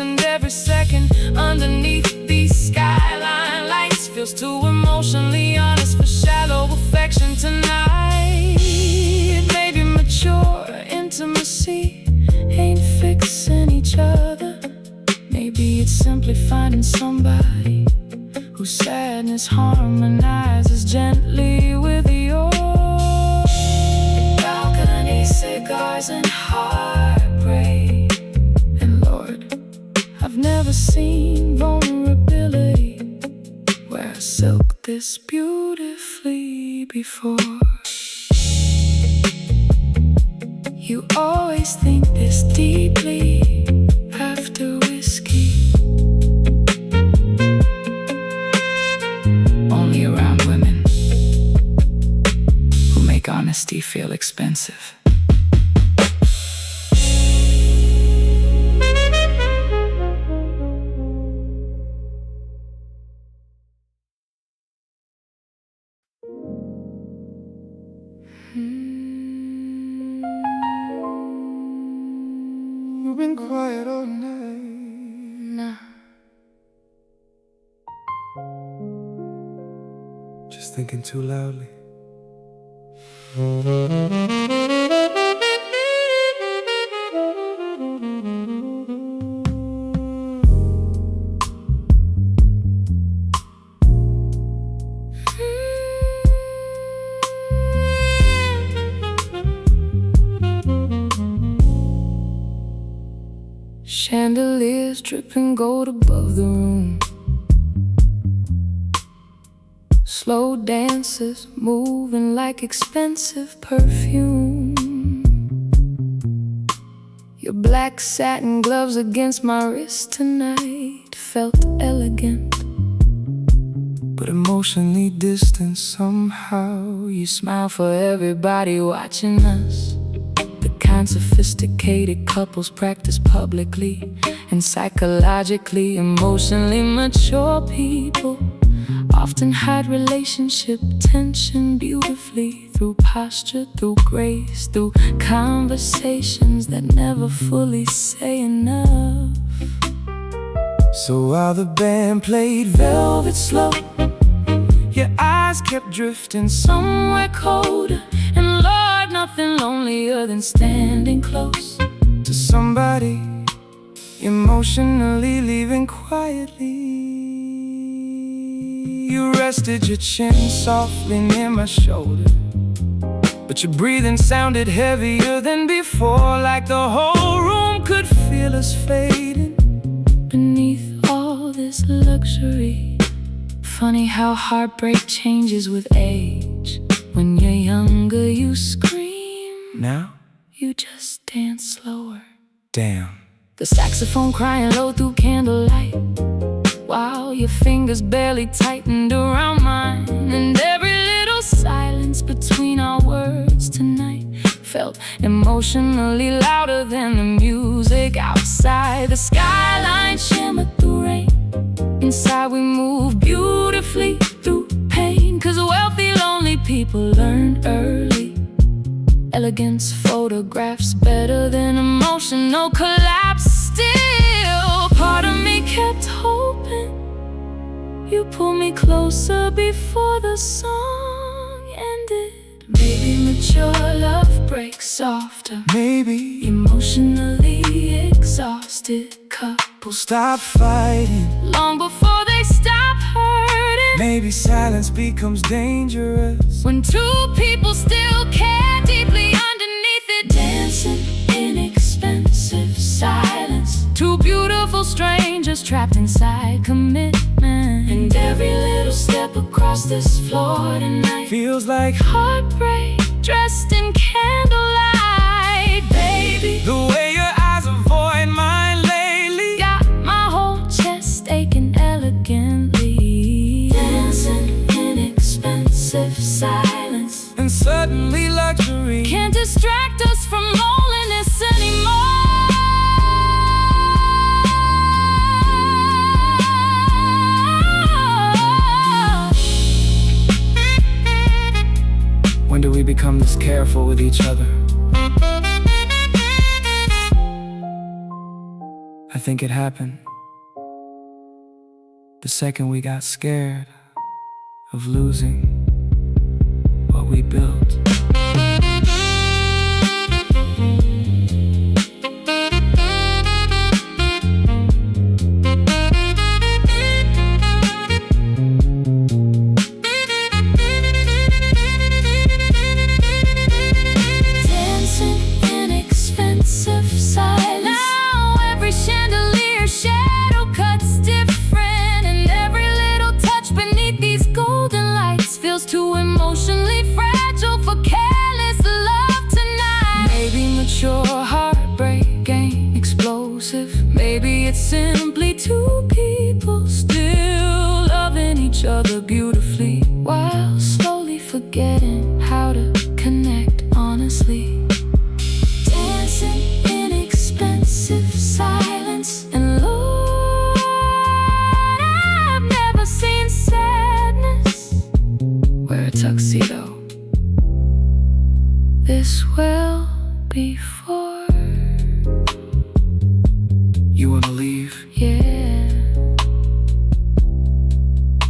And every second underneath these skyline lights feels too emotionally honest for shallow affection tonight. Maybe mature intimacy ain't fixing each other. Maybe it's simply finding somebody whose sadness harmonizes gently with yours. Balcony cigars and heartbreak. And Lord, I've never seen vulnerability wear silk this beautifully before. You always think this deeply after whiskey. Only around women who make honesty feel expensive. You've been quiet all night. Nah. Just thinking too loudly. Chandeliers dripping gold above the room. Slow dances moving like expensive perfume. Your black satin gloves against my wrist tonight felt elegant, but emotionally distant somehow. You smile for everybody watching us, the kind sophisticated couples practice publicly, and psychologically emotionally mature people often hide relationship tension beautifully through posture, through grace, through conversations that never fully say enough. So while the band played Velvet Slow, your eyes kept drifting Somewhere colder, and Lord, nothing lonelier than standing close to somebody emotionally leaving quietly. You rested your chin softly near my shoulder, but your breathing sounded heavier than before, like the whole room could feel us fading beneath all this luxury. Funny how heartbreak changes with age. When you're younger, you scream. Now, You just dance slower. damn. The saxophone crying low through candlelight, while your fingers barely tightened around mine. And every little silence between our words tonight felt emotionally louder than the music outside. The skyline shimmered through rain. Inside we move beautifully through pain, 'cause wealthy, lonely people learned early. Elegance photographs better than emotional collapse. Still, part of me kept hoping you pull me closer before the song ended. Maybe mature love breaks softer. Maybe Emotionally exhausted couples stop fighting. long before they stop hurting. Maybe silence becomes dangerous When two people still care deeply underneath it. Dancing in expensive silence. Two beautiful strangers trapped inside commitment. And every little step across this floor tonight feels like heartbreak dressed in candlelight. Baby, the way your eyes avoid mine lately. got my whole chest aching elegantly. Dancing in expensive silence. And suddenly luxury Can't distract us from loneliness anymore. When do we become this careful with each other? I think it happened the second we got scared. of losing what we built. Dancing in expensive silence. Now every chandelier shadow cuts different, and every little touch beneath these golden lights feels too emotionally fragile for careless love tonight. Maybe mature heartbreak ain't explosive. Maybe it's simply two people still loving each other beautifully, while slowly forgetting how to connect honestly. Dancing in expensive silence. And Lord, I've never seen sadness wear a tuxedo this well before. You wanna leave? Yeah.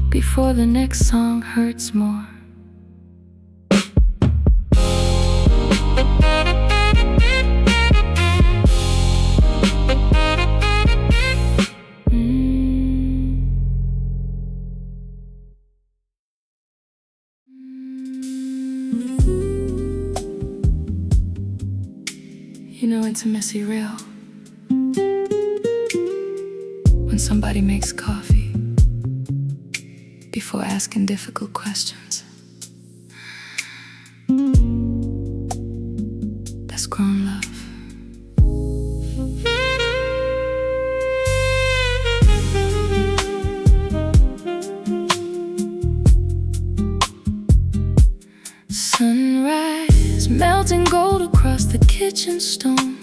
Before the next song hurts more. You know intimacy real when somebody makes coffee before asking difficult questions. That's grown love. Sunrise, melting gold across the kitchen stone.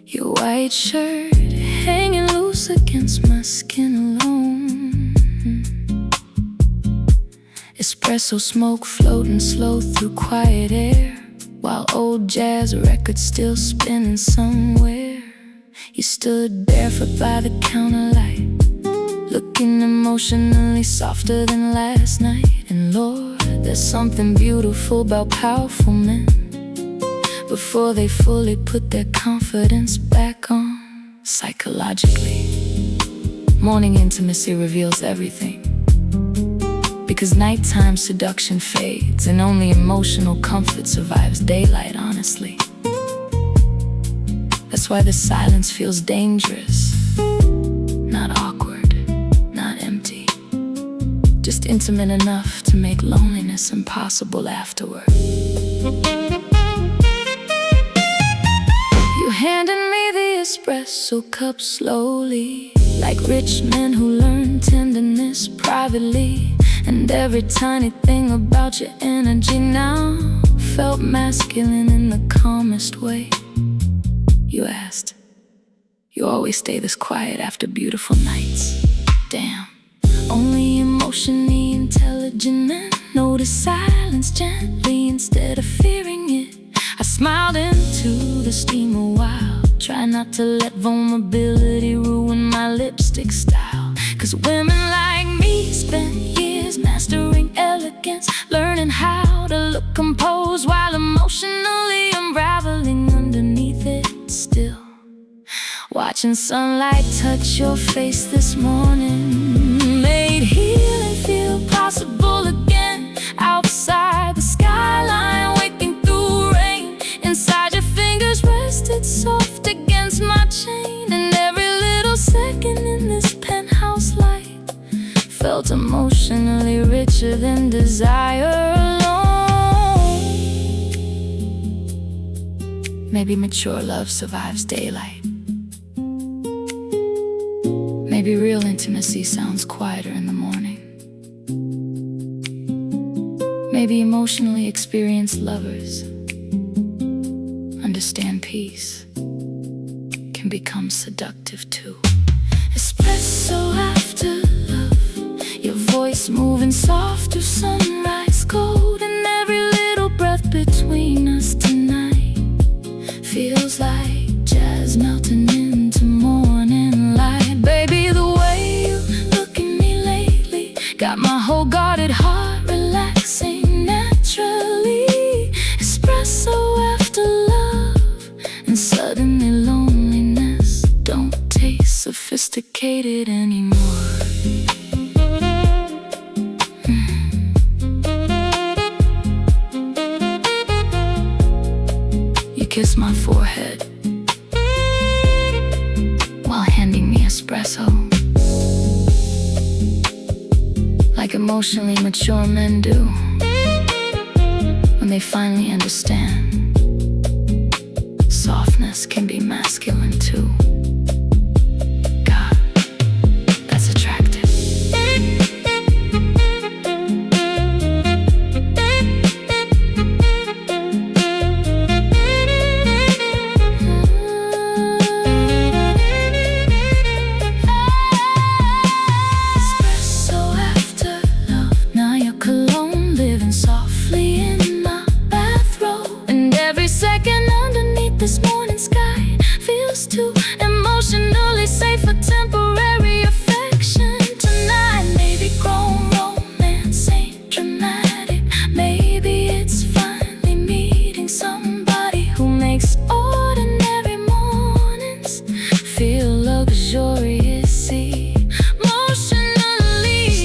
Your white shirt hanging loose against my skin alone. Espresso smoke floating slow through quiet air, while old jazz records still spinning somewhere. You stood barefoot by the counterlight, looking emotionally softer than last night. And Lord, there's something beautiful about powerful men before they fully put their confidence back on. Psychologically, morning intimacy reveals everything, because nighttime seduction fades and only emotional comfort survives daylight, honestly. That's why the silence feels dangerous, not awkward, not empty, just intimate enough to make loneliness impossible afterward. You handed me the espresso cup slowly, like rich men who learn tenderness privately. And every tiny thing about your energy now felt masculine in the calmest way. You asked, "You always stay this quiet after beautiful nights?" Damn. Only emotionally intelligent men notice silence gently instead of fearing it. I smiled into the steam a while, try not to let vulnerability ruin my lipstick style. 'Cause women like me spend years mastering elegance, learning how to look composed while emotionally unraveling underneath it still. Watching sunlight touch your face this morning made healing feel possible again. Outside the skyline, waking through rain, inside your fingers rested soft against my chain. And every little second in this penthouse light felt emotionally richer than desire alone. Maybe mature love survives daylight. Maybe real intimacy sounds quieter in the morning. Maybe emotionally experienced lovers understand peace can become seductive too. Espresso after love, your voice moving soft through sunrise gold. And every little breath between us tonight feels like jazz melting into morning light. Baby, the way you look at me sophisticated anymore. You kiss my forehead while handing me espresso, like emotionally mature men do when they finally understand softness can be masculine too. God, that's attractive. Espresso after love. Now your cologne living softly in my bathrobe, and every second underneath this morning sky feels too emotionally safe for temporary affection. Tonight, maybe grown romance ain't dramatic. Maybe it's finally meeting somebody who makes ordinary mornings feel luxurious emotionally.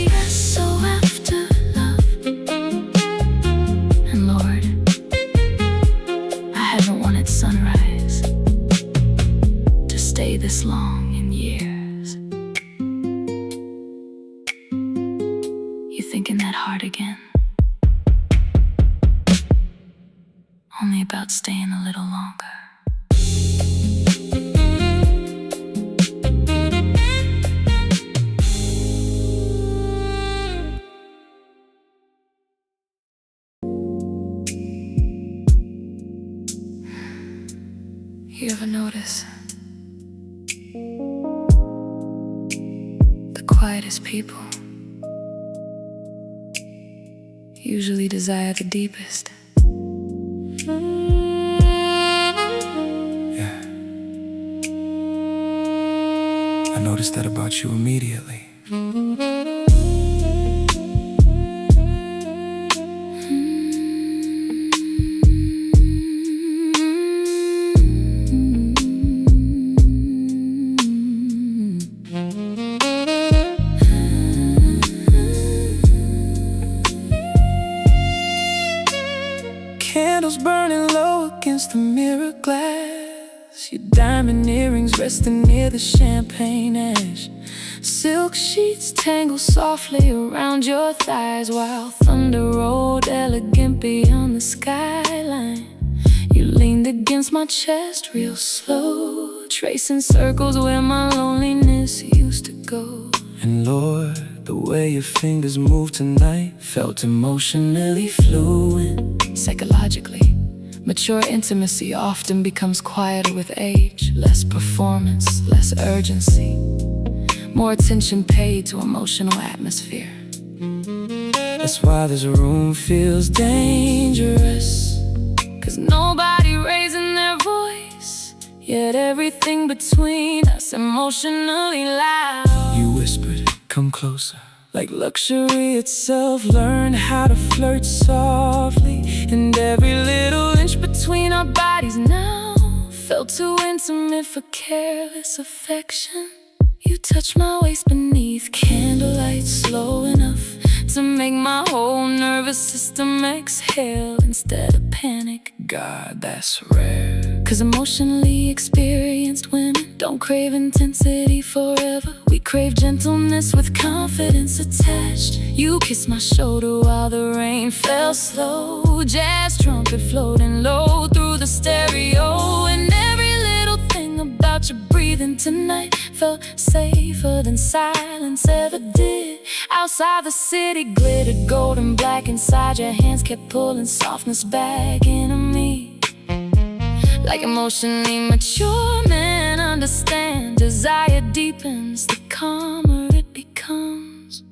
Espresso after love. And Lord, I haven't wanted sunrise to stay this long in years. You thinking that hard again? Only about staying a little longer. You ever notice the quietest people usually desire the deepest? Yeah, I noticed that about you immediately. Candles burning low against the mirror glass, your diamond earrings resting near the champagne ash. Silk sheets tangle softly around your thighs while thunder rolled elegant beyond the skyline. You leaned against my chest real slow, tracing circles where my loneliness used to go. And Lord, the way your fingers moved tonight felt emotionally fluent. Psychologically, mature intimacy often becomes quieter with age. Less performance, less urgency, more attention paid to emotional atmosphere. That's why this room feels dangerous, 'cause nobody raising their voice, yet everything between us emotionally loud. You whispered, come closer, like luxury itself. Learn how to flirt softly, and every little inch between our bodies now felt too intimate for careless affection. You touched my waist beneath candlelight slow enough to make my whole nervous system exhale instead of panic. God, that's rare, 'cause emotionally experienced women don't crave intensity forever. We crave gentleness with confidence attached. You kissed my shoulder while the rain fell slow, jazz trumpet floating low through the stereo. And every little thing about your breathing tonight felt safer than silence ever did. Outside the city glittered gold and black. Inside your hands kept pulling softness back into me. Like emotionally mature men understand, desire deepens the calmer it becomes.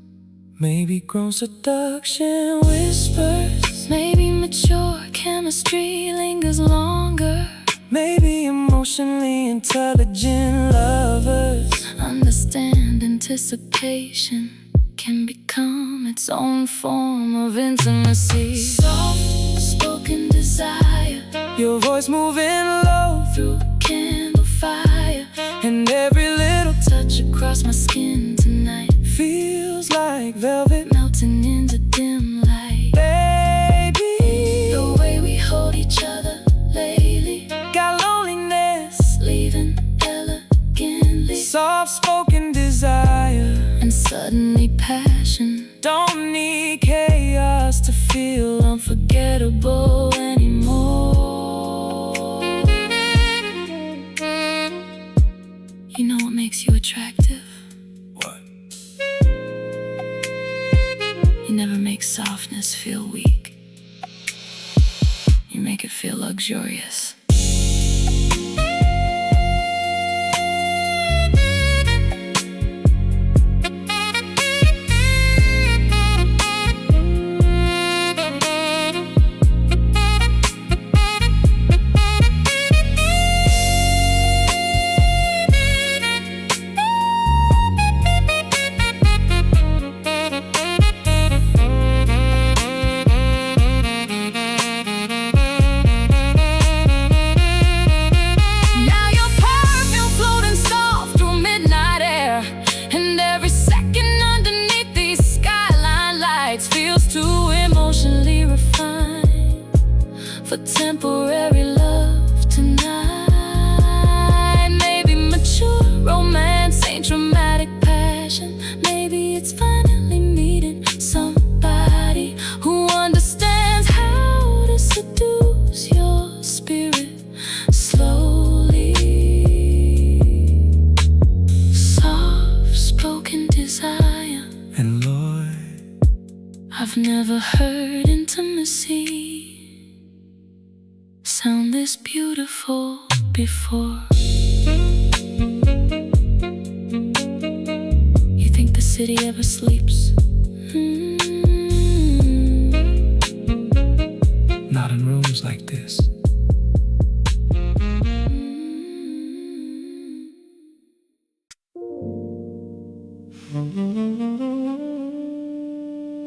Maybe grown seduction whispers, maybe mature chemistry lingers longer. Maybe emotionally intelligent lovers understand anticipation can become its own form of intimacy. Soft spoken desire, your voice moving low through candle fire, and every little touch across my skin tonight feels like velvet melting into dim light. Baby, The way we hold each other lately got loneliness, leaving elegantly. soft-spoken desire, And suddenly passion. don't need chaos to feel Unforgettable anymore. You know what makes you attractive? what? You never make softness feel weak. You make it feel luxurious. Now your perfume floating soft through midnight air, and every second underneath these skyline lights feels too emotionally refined for temporary love tonight. Maybe mature romance ain't dramatic passion. Maybe it's finally meeting somebody who understands how to seduce your spirit slowly. Soft-spoken desire. And Lord, I've never heard intimacy sound this beautiful before. You think the city ever sleeps? not in rooms like this.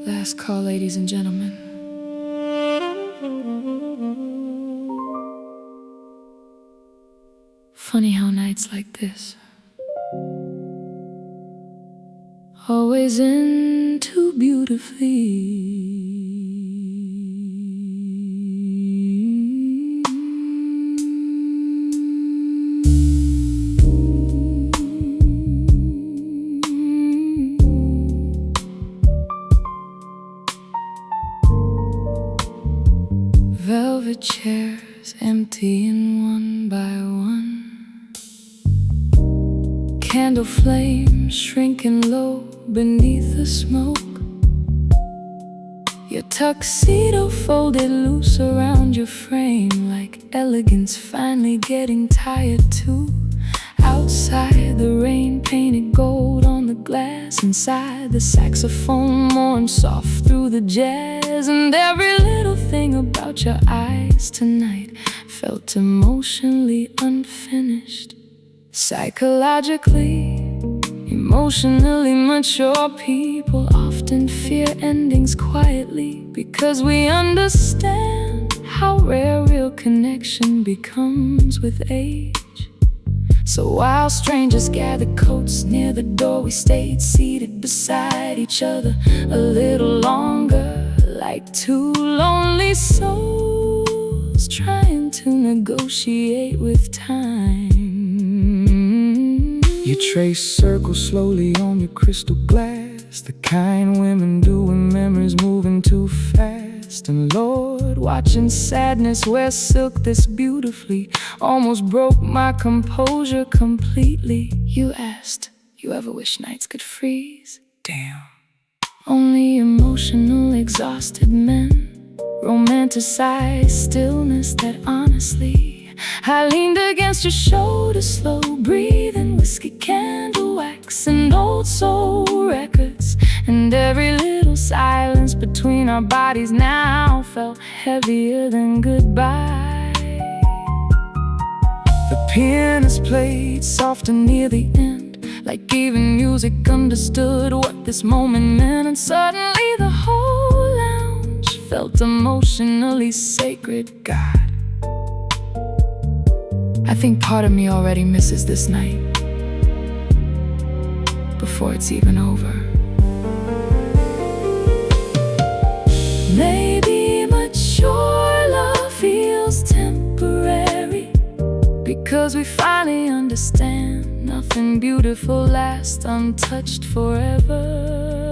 Last call, ladies and gentlemen. Funny how nights like this always end too beautifully. Velvet chairs emptying one by one, candle flames shrinking low beneath the smoke. Your tuxedo folded loose around your frame, like elegance finally getting tired too. Outside, the rain painted gold on the glass. Inside, the saxophone mourned soft through the jazz. And every little thing about your eyes tonight felt emotionally unfinished. Psychologically, emotionally mature people often fear endings quietly, because we understand how rare real connection becomes with age. So while strangers gathered coats near the door, we stayed seated beside each other a little longer, like two lonely souls trying to negotiate with time. You trace circles slowly on your crystal glass, the kind women do when memories moving too fast. And Lord, watching sadness wear silk this beautifully almost broke my composure completely. You asked, you ever wish nights could freeze? Damn. Only emotional exhausted men romanticize stillness that honestly. I leaned against your shoulder, slow breathing, whiskey candle wax and old soul records. And every little silence between our bodies now felt heavier than goodbye. The pianist played softer near the end, like even music understood what this moment meant. And suddenly the whole lounge felt emotionally sacred. God, I think part of me already misses this night. before it's even over. Maybe mature love feels temporary because we finally understand nothing beautiful lasts untouched forever.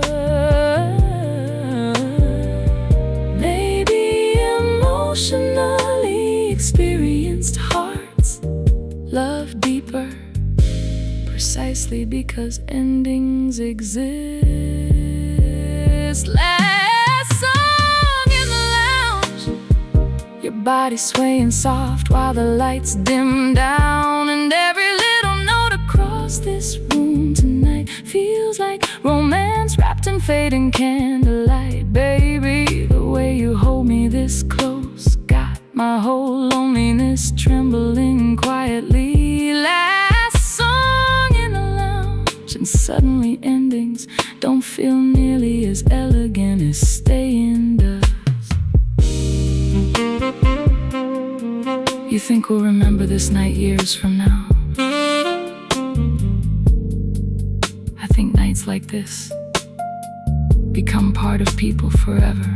Maybe emotionally experienced hearts love deeper precisely because endings exist. Last song in the lounge, your body swaying soft while the lights dim down, and every little note across this room tonight feels like romance wrapped in fading candlelight. Baby, the way you hold me this close got my whole loneliness trembling quietly. Last song in the lounge, and suddenly endings don't feel nearly as elegant as staying does. You think we'll remember this night years from now? I think nights like this become part of people forever.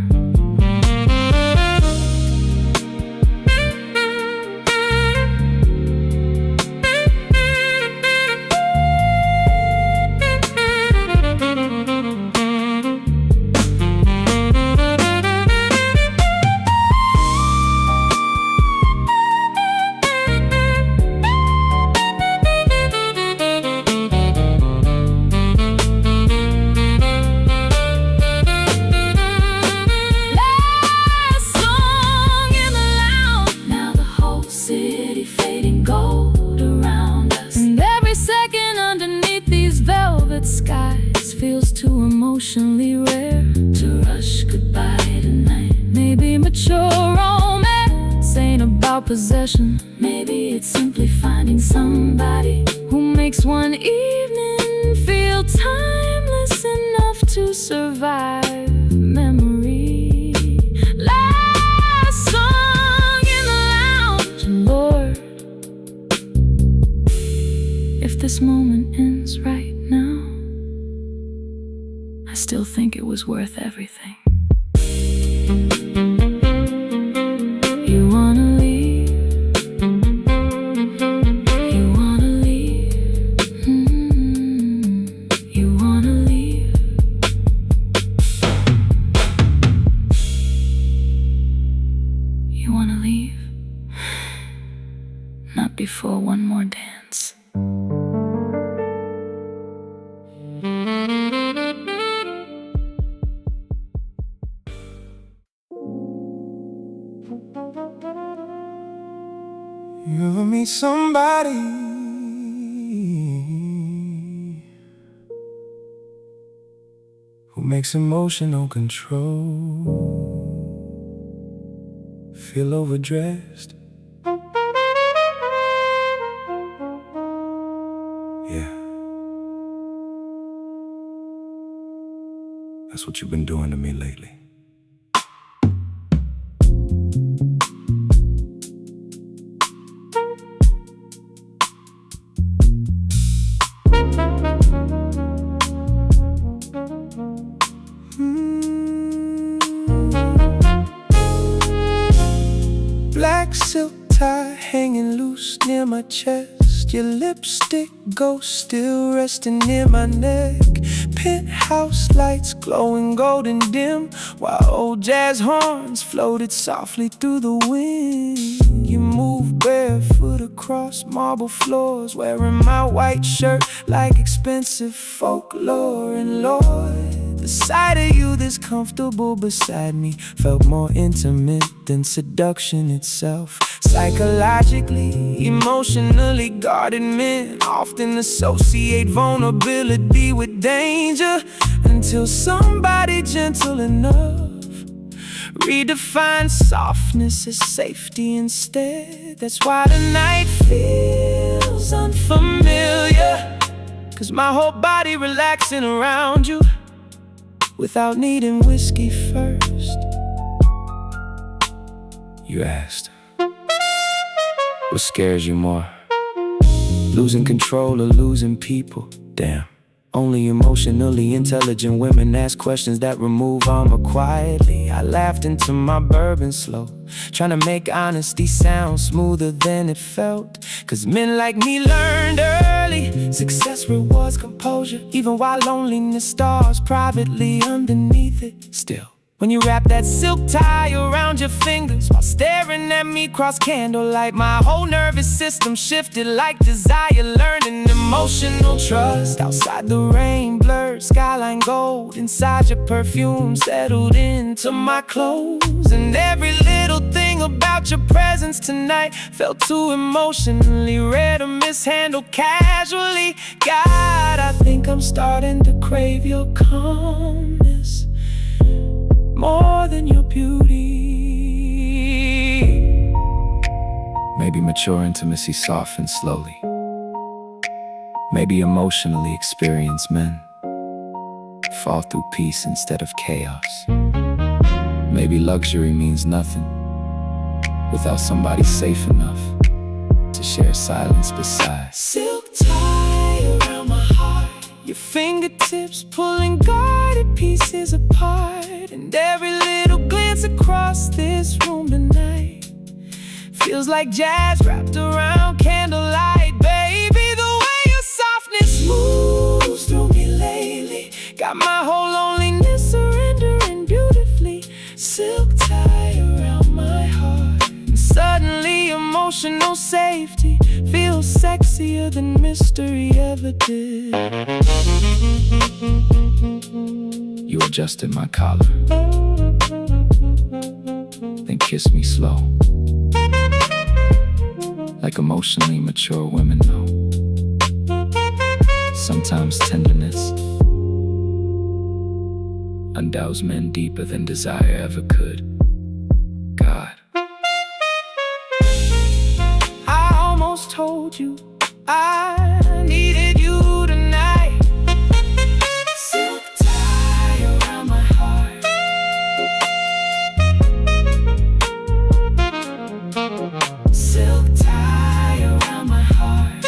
Skies feels too emotionally rare to rush goodbye tonight. Maybe mature romance ain't about possession. Maybe it's simply finding somebody who makes one evening feel timeless enough to survive memory. Last song in the lounge, Lord, if this moment ends right now, I still think it was worth everything. You wanna leave? You wanna leave? You wanna leave? You wanna leave? Not before one more dance. You ever meet somebody who makes emotional control feel overdressed? Yeah, that's what you've been doing to me lately. Black silk tie hanging loose near my chest. Your lipstick ghost still resting near my neck. Penthouse lights glowing golden dim, while old jazz horns floated softly through the wind. You move barefoot across marble floors, wearing my white shirt like expensive folklore. And Lord, the sight of you this comfortable beside me felt more intimate than seduction itself. Psychologically, emotionally guarded men often associate vulnerability with danger, until somebody gentle enough redefines softness as safety instead. That's why the night feels unfamiliar, 'cause my whole body relaxing around you without needing whiskey first. You asked, what scares you more? Losing control or losing people? Damn, Only emotionally intelligent women ask questions that remove armor quietly. I laughed into my bourbon slow, trying to make honesty sound smoother than it felt. Cause men like me learned early, success rewards composure, even while loneliness stars privately underneath it. Still, when you wrap that silk tie around your fingers while staring at me cross candlelight, my whole nervous system shifted like desire, learning emotional trust. Outside the rain blurred, skyline gold. Inside your perfume settled into my clothes. And every little thing about your presence tonight felt too emotionally read or mishandled casually. God, I think I'm starting to crave your calmness more than your beauty. Maybe mature intimacy softens slowly. Maybe emotionally experienced men fall through peace instead of chaos. Maybe luxury means nothing without somebody safe enough to share silence beside. Silk tie around my heart, your fingertips pulling guarded pieces apart. And every little glance across this room tonight feels like jazz wrapped around candlelight. Baby, the way your softness moves through me lately got my whole loneliness surrendering beautifully. Silk tie around my heart, and suddenly emotional safety feels sexier than mystery ever did. You adjusted my collar, then kissed me slow, like emotionally mature women know. Sometimes tenderness undoes men deeper than desire ever could. God, I almost told you I needed you tonight. Silk tie around my heart, silk tie around my heart.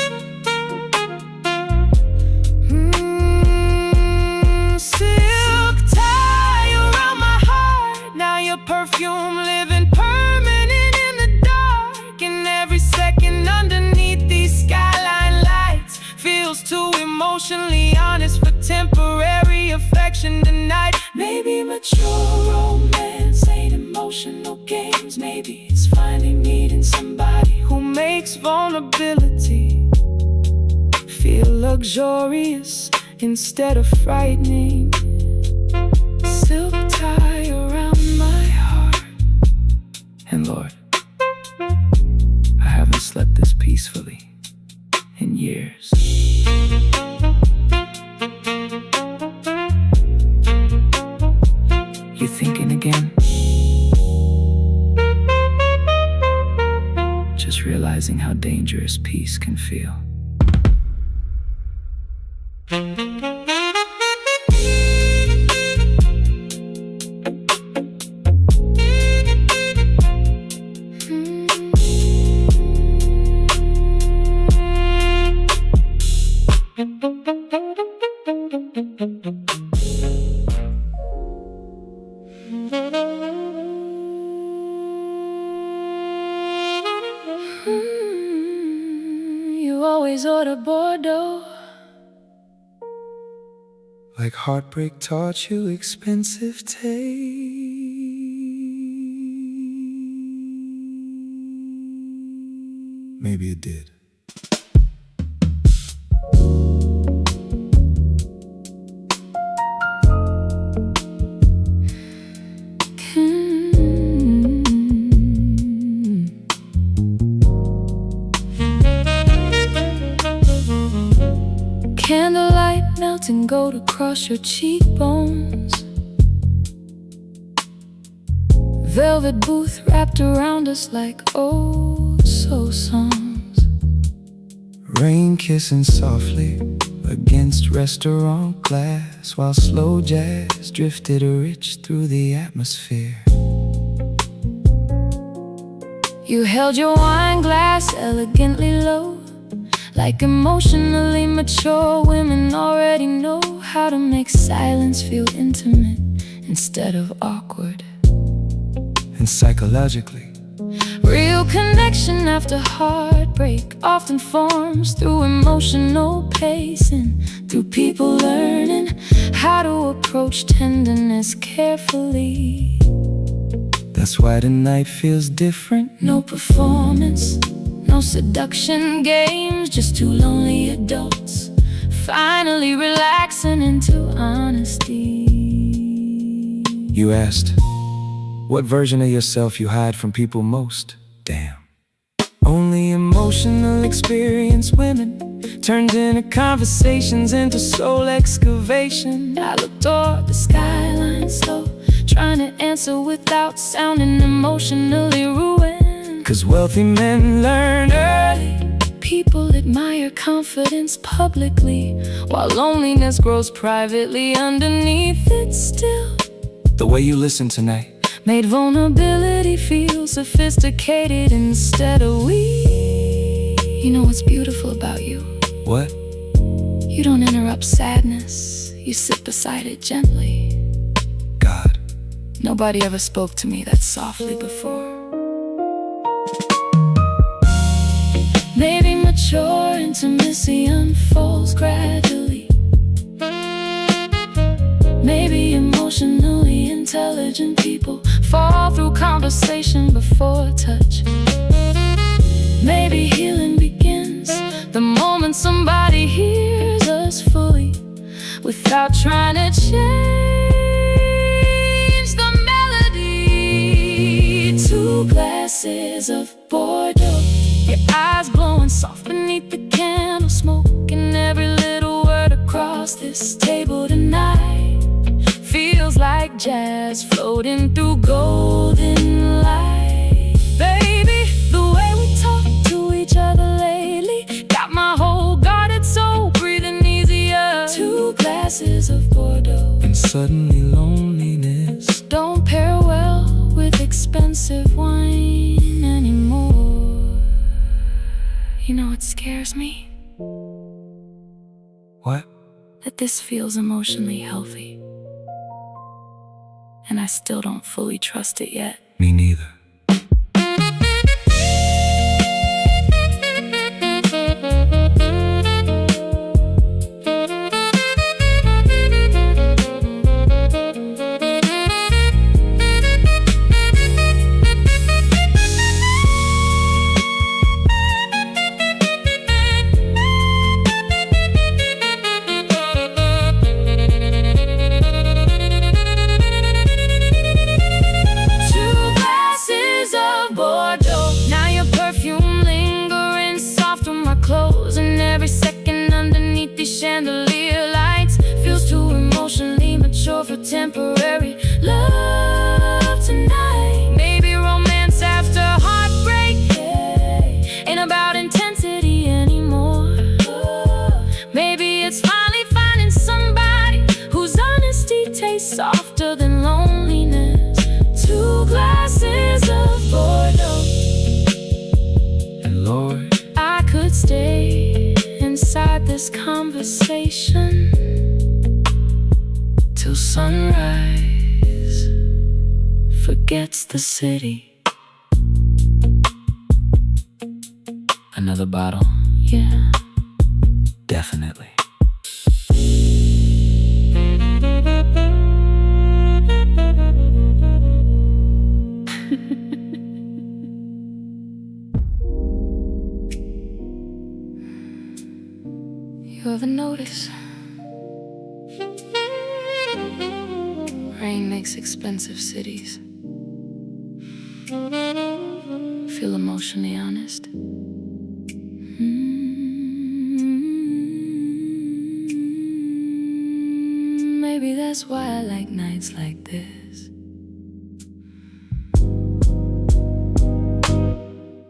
Silk tie around my heart. Now your perfume living permanent in the dark. And every second underneath these skyline lights feels too emotionally honest for temporary affection tonight. Maybe mature romance ain't emotional games. Maybe it's finally meeting somebody who makes vulnerability feel luxurious instead of frightening. Silk tie around my heart. And Lord, I haven't slept this peacefully in years. You thinking again? Just realizing how dangerous peace can feel. You always order Bordeaux, like heartbreak taught you expensive taste. Maybe it did. Candlelight melting gold across your cheekbones. Velvet booth wrapped around us like oh so songs. Rain kissing softly against restaurant glass, while slow jazz drifted rich through the atmosphere. You held your wine glass elegantly low, Like emotionally mature women already know how to make silence feel intimate instead of awkward. And psychologically, real connection after heartbreak often forms through emotional pacing, through people learning how to approach tenderness carefully. that's why tonight feels different. No performance, no seduction games, just two lonely adults finally relaxing into honesty. You asked, what version of yourself you hide from people most? Damn. Only emotional experience women turned into conversations into soul excavation. I look toward the skyline slow, trying to answer without sounding emotionally ruined. 'Cause wealthy men learn early. People admire confidence publicly, while loneliness grows privately underneath it still. The way you listen tonight Made vulnerability feel sophisticated instead of weak. You know what's beautiful about you? What? You don't interrupt sadness, you sit beside it gently. God. Nobody ever spoke to me that softly before. Maybe mature intimacy unfolds gradually. Maybe emotionally intelligent people fall through conversation before touch. Maybe healing begins the moment somebody hears us fully, without trying to change the melody. Two glasses of Bordeaux, your eyes glowing soft beneath the candle smoke, and every little word across this table tonight feels like jazz floating through golden light. Baby, the way we talk to each other lately got my whole guarded soul breathing easier. Two glasses of Bordeaux, And suddenly loneliness don't pair well with expensive wine anymore. You know what scares me? What? That this feels emotionally healthy, and I still don't fully trust it yet. Me neither. Chandelier lights feels too emotionally mature for temporary love tonight. Maybe romance after heartbreak ain't about intensity anymore. Maybe it's finally finding somebody whose honesty tastes softer than loneliness. Two glasses of Bordeaux, And Lord, I could stay inside this conversation till sunrise forgets the city. another bottle? Yeah. Definitely. You ever notice rain makes expensive cities feel emotionally honest? Maybe that's why I like nights like this.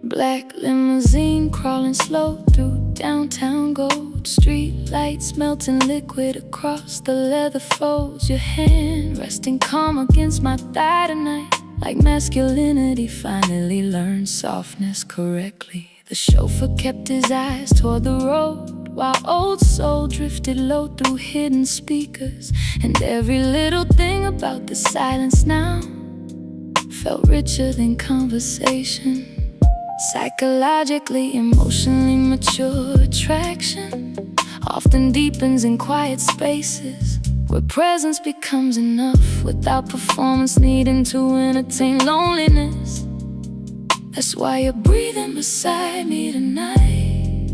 Black limousine crawling slow through downtown gold, street lights melting liquid across the leather folds. Your hand resting calm against my thigh tonight, like masculinity finally learned softness correctly. The chauffeur kept his eyes toward the road, while old soul drifted low through hidden speakers. And every little thing about the silence now felt richer than conversation. Psychologically, emotionally mature attraction often deepens in quiet spaces, where presence becomes enough without performance needing to entertain loneliness. That's why you're breathing beside me tonight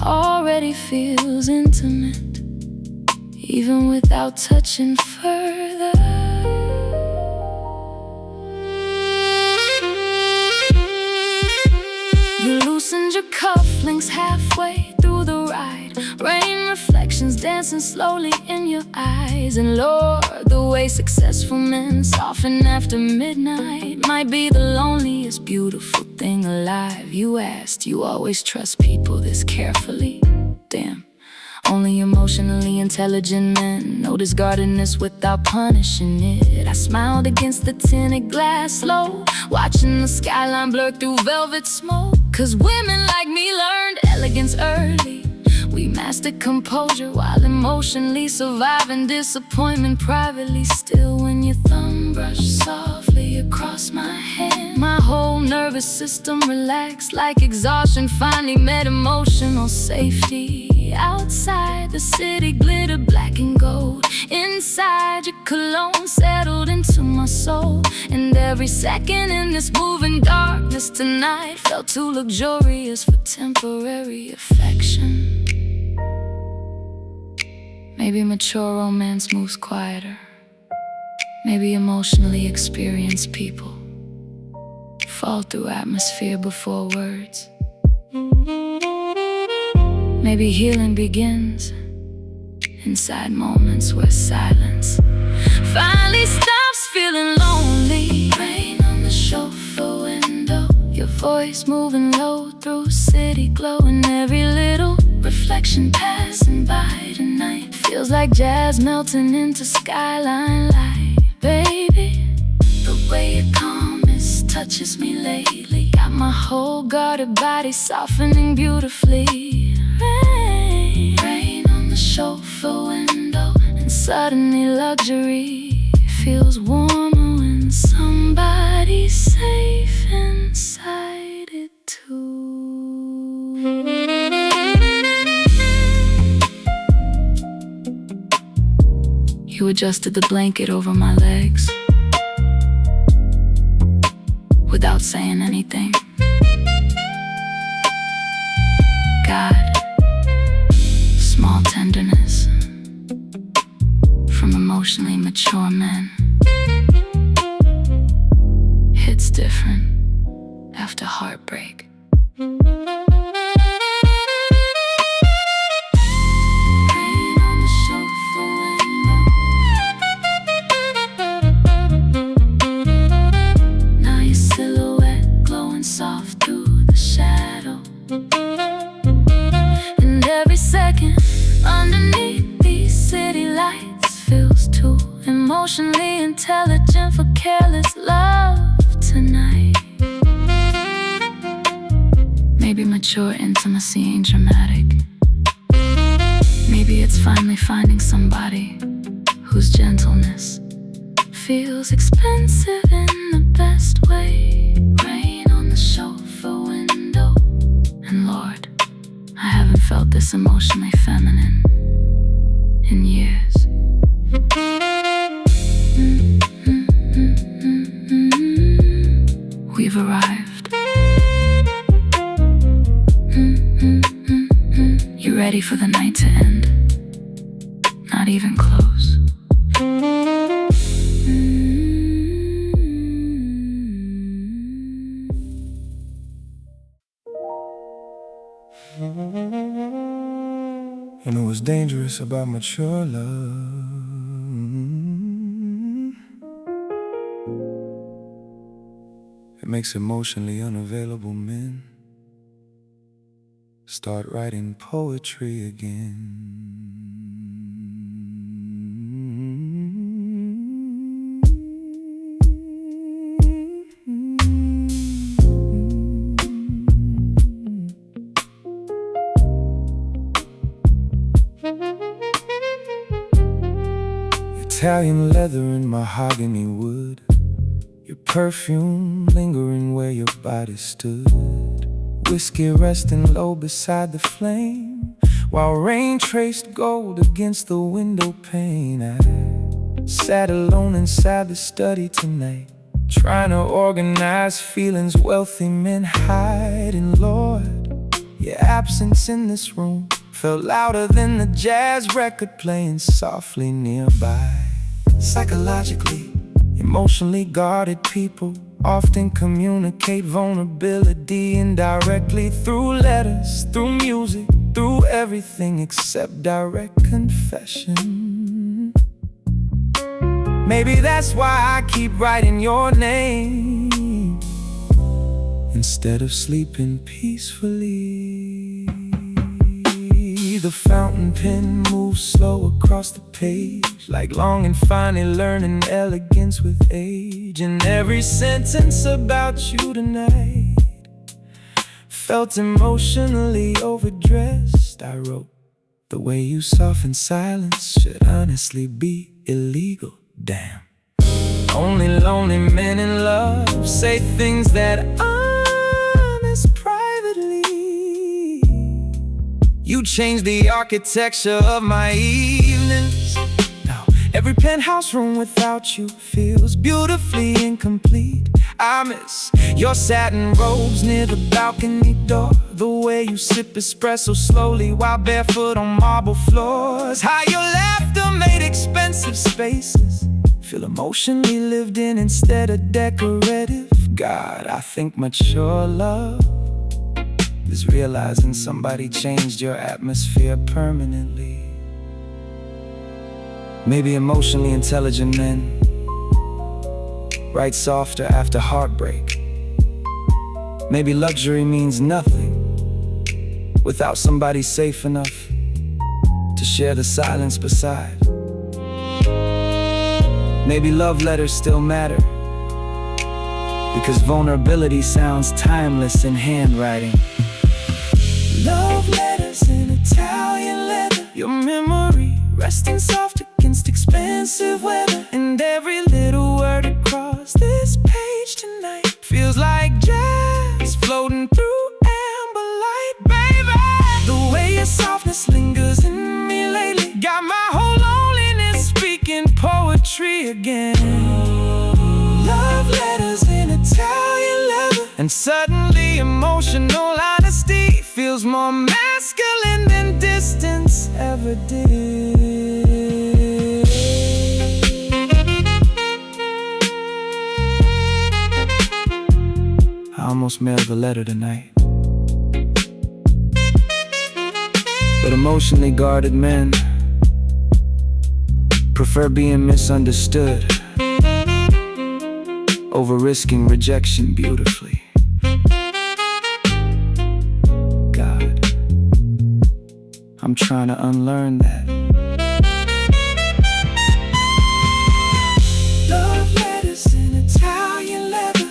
already feels intimate, even without touching further. You loosened your cufflinks halfway through the ride, rain reflections dancing slowly in your eyes. And Lord, the way successful men soften after midnight might be the loneliest beautiful thing alive. You asked, you always trust people this carefully? Damn, only emotionally intelligent men notice guardedness without punishing it. I smiled against the tinted glass slow, watching the skyline blur through velvet smoke. 'Cause women like me learned elegance early. We mastered composure while emotionally surviving disappointment privately. Still, when your thumb brushed softly across my hand, my whole nervous system relaxed like exhaustion finally met emotional safety. Outside, the city glittered black and gold. Inside, your cologne settled into my soul. And every second in this moving darkness tonight felt too luxurious for temporary affection. Maybe mature romance moves quieter. Maybe emotionally experienced people fall through atmosphere before words. Maybe healing begins inside moments where silence finally stops feeling lonely. Rain on the chauffeur window, your voice moving low through city glow. And every little reflection passing by tonight feels like jazz melting into skyline light. Baby, the way your calmness touches me lately got my whole guarded body softening beautifully. Rain on the chauffeur window, and suddenly luxury feels warmer when somebody's safe inside it too. You adjusted the blanket over my legs without saying anything. God, small tenderness from emotionally mature men hits different after heartbreak. And every second underneath these city lights feels too emotionally intelligent for careless love tonight. Maybe mature intimacy ain't dramatic. Maybe it's finally finding somebody whose gentleness feels expensive in the best way. Rain on the chauffeur window, and Lord, I haven't felt this emotionally feminine in years. We've arrived. You ready for the night to end? Not even close. You know what's dangerous about mature love? It makes emotionally unavailable men start writing poetry again. Italian leather and mahogany wood, your perfume lingering where your body stood. Whiskey resting low beside the flame, while rain traced gold against the window pane. I sat alone inside the study tonight, trying to organize feelings wealthy men hide. And Lord, your absence in this room felt louder than the jazz record playing softly nearby. Psychologically, emotionally guarded people often communicate vulnerability indirectly, through letters, through music, through everything except direct confession. Maybe that's why I keep writing your name instead of sleeping peacefully. The fountain pen moves slow across the page, like longing, finally learning elegance with age. And every sentence about you tonight felt emotionally overdressed. I wrote, the way you soften silence should honestly be illegal. Damn. Only lonely men in love say things that honest privately. You changed the architecture of my evenings. Now every penthouse room without you feels beautifully incomplete. I miss your satin robes near the balcony door, the way you sip espresso slowly while barefoot on marble floors. How your laughter made expensive spaces feel emotionally lived in instead of decorative. God, I think mature love is realizing somebody changed your atmosphere permanently. Maybe emotionally intelligent men write softer after heartbreak. Maybe luxury means nothing without somebody safe enough to share the silence beside. Maybe love letters still matter because vulnerability sounds timeless in handwriting. Love letters in Italian leather, your memory resting soft against expensive weather. And every little word across this page tonight feels like jazz floating through amber light. Baby, the way your softness lingers in me lately got my whole loneliness speaking poetry again. Love letters in Italian leather, and suddenly emotional honesty feels more masculine than distance ever did. I almost mailed a letter tonight, but emotionally guarded men prefer being misunderstood over risking rejection beautifully. God, I'm trying to unlearn that. Love letters in Italian leather.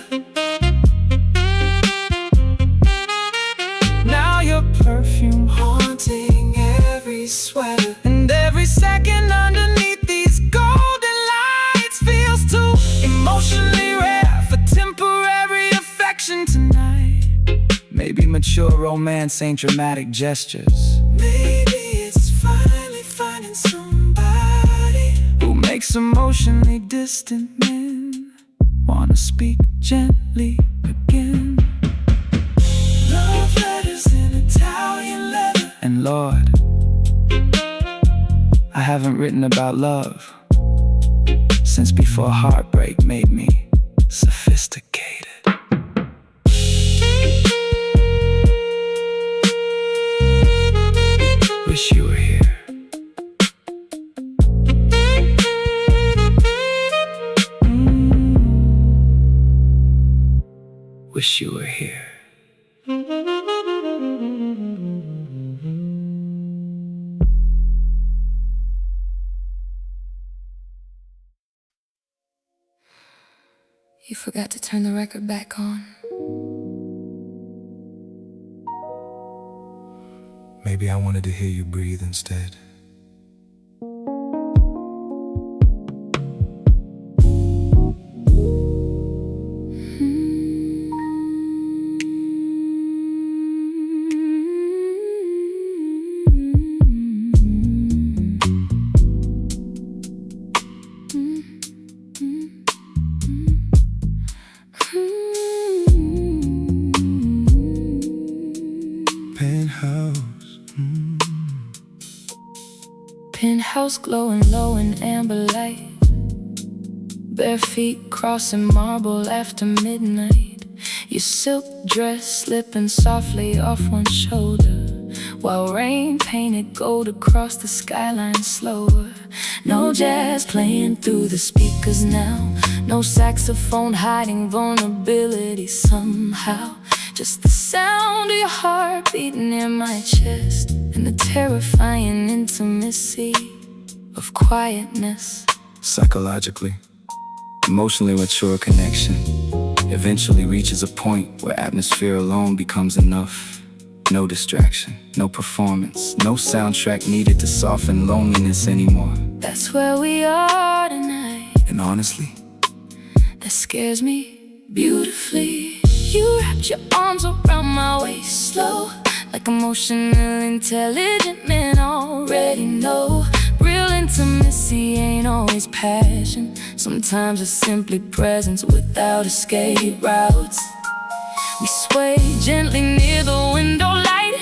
Now your perfume haunting every sweater, and every second underneath these golden lights feels too emotionally rare for temporary affection tonight. Maybe mature romance ain't dramatic gestures. Maybe it's finally finding somebody who makes emotionally distant men wanna speak gently again. Love letters in Italian leather. And Lord, I haven't written about love since before heartbreak made me sophisticated. Wish you were here. Wish you were here. You forgot to turn the record back on. Maybe I wanted to hear you breathe instead. Penthouse glowing low in amber light, bare feet crossing marble after midnight. Your silk dress slipping softly off one shoulder, while rain painted gold across the skyline slower. No jazz playing through the speakers now, no saxophone hiding vulnerability somehow. Just the sound of your heart beating in my chest, and the terrifying intimacy of quietness. Psychologically, emotionally mature connection eventually reaches a point where atmosphere alone becomes enough. No distraction, no performance, no soundtrack needed to soften loneliness anymore. That's where we are tonight, And honestly, that scares me beautifully. You wrapped your arms around my waist slow, like emotional, intelligent men already know. Real intimacy ain't always passion, sometimes it's simply presence without escape routes. We sway gently near the window light,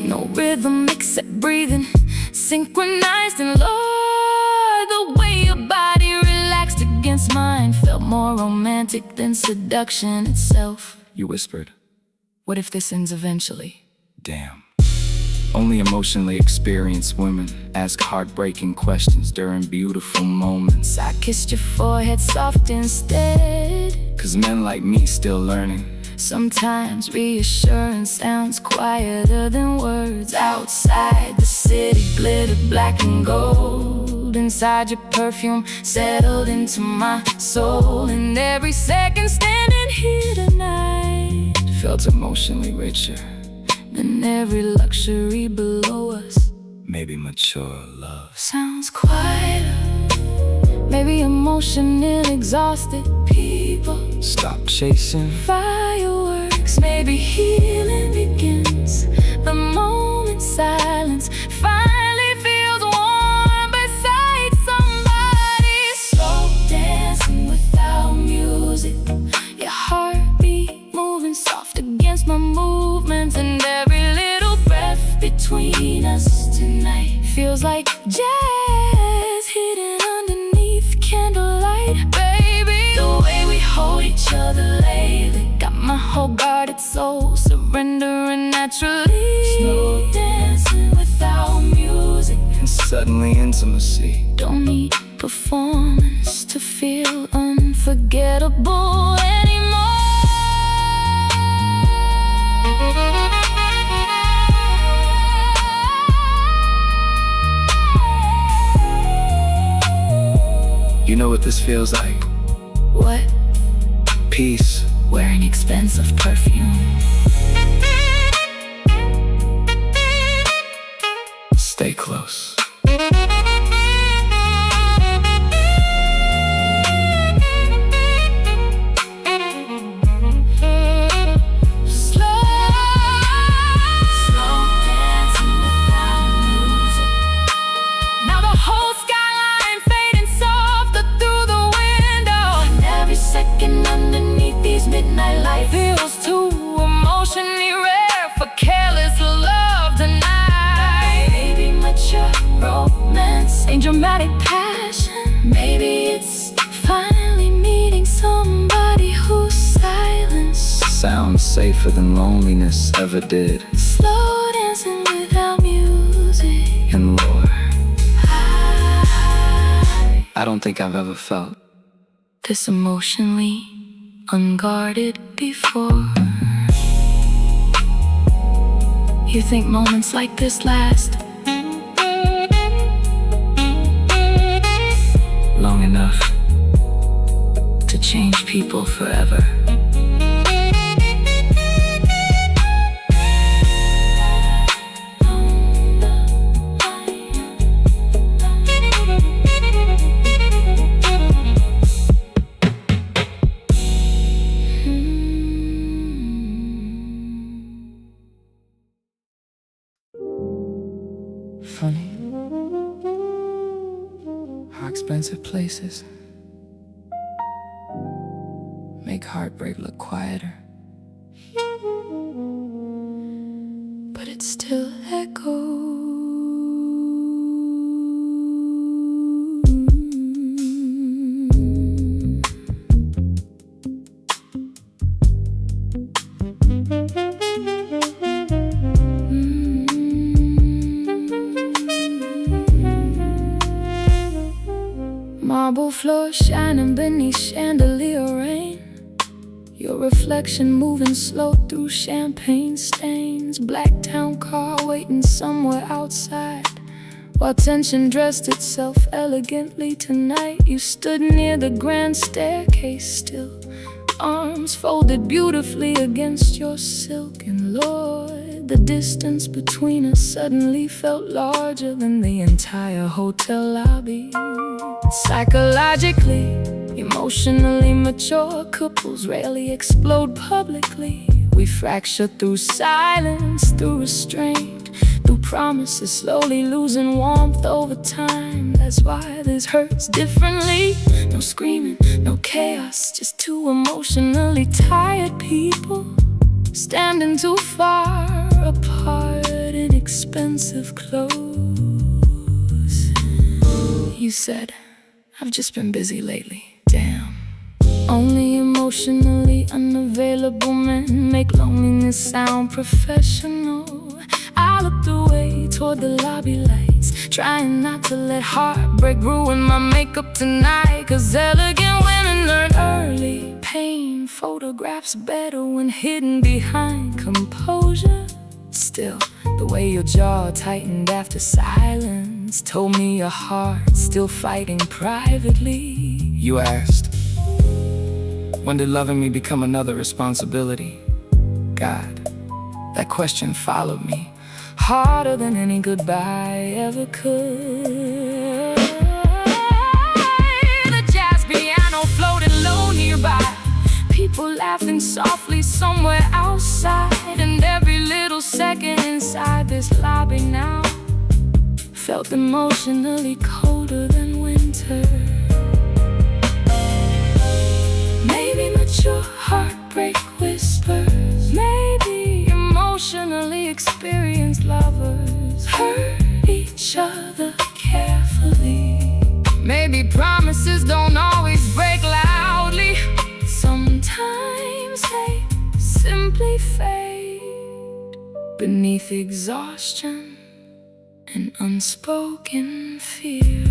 no rhythm except breathing, synchronized in love. The way your body relaxed against mine felt more romantic than seduction itself. you whispered, What if this ends eventually? damn. Only emotionally experienced women ask heartbreaking questions during beautiful moments. I kissed your forehead soft instead. 'Cause men like me still learning. Sometimes reassurance sounds quieter than words. Outside the city glittered black and gold. Inside your perfume settled into my soul. And every second standing here tonight Felt emotionally richer, than every luxury below us. maybe mature love. Sounds quieter, maybe emotionally exhausted people. Stop chasing, Fireworks, maybe healing begins the moment silence finally feels warm beside somebody. Slow dancing without music, your heartbeat moving soft against my movements, and every little breath between us tonight feels like jazz hidden underneath candlelight. Baby, the way we hold each other lately got my whole guarded soul surrendering naturally. Slow dancing without music, and suddenly intimacy. don't need performance to feel unforgettable anymore. You know what this feels like? What? Peace. Wearing expensive perfume. Stay close. Slow dancing without music. Now the whole skyline fading softer through the window, and every second underneath these midnight lights feels too emotionally rare for careless love tonight. Maybe mature romance ain't dramatic passion. Maybe it's finally meeting somebody whose silence Sounds safer than loneliness ever did. slow dancing without music. And more, I don't think I've ever felt This emotionally unguarded before. You think moments like this last long enough to change people forever. funny how expensive places make heartbreak look quieter. But it still echoes. Marble floor shining beneath chandelier rain. Your reflection moving slow through champagne stains. Black town car waiting somewhere outside, while tension dressed itself elegantly tonight. You stood near the grand staircase still, arms folded beautifully against your silk. And Lord, the distance between us suddenly felt larger than the entire hotel lobby. Psychologically, emotionally mature couples rarely explode publicly. We fracture through silence, through restraint, through promises slowly losing warmth over time. That's why this hurts differently. No screaming, no chaos, just two emotionally tired people standing too far apart in expensive clothes. You said, I've just been busy lately. Damn. Only emotionally unavailable men make loneliness sound professional. I looked away toward the lobby lights, trying not to let heartbreak ruin my makeup tonight. 'Cause elegant women learn early, pain photographs better when hidden behind composure. Still, the way your jaw tightened after silence told me your heart's still fighting privately. You asked, when did loving me become another responsibility? God, that question followed me harder than any goodbye ever could. The jazz piano floated low nearby, people laughing softly somewhere outside. And every little second inside this lobby now felt emotionally colder than winter. Maybe mature heartbreak whispers, maybe emotionally experienced lovers hurt each other carefully. Maybe promises don't always break loudly, sometimes they simply fade beneath exhaustion and unspoken fear.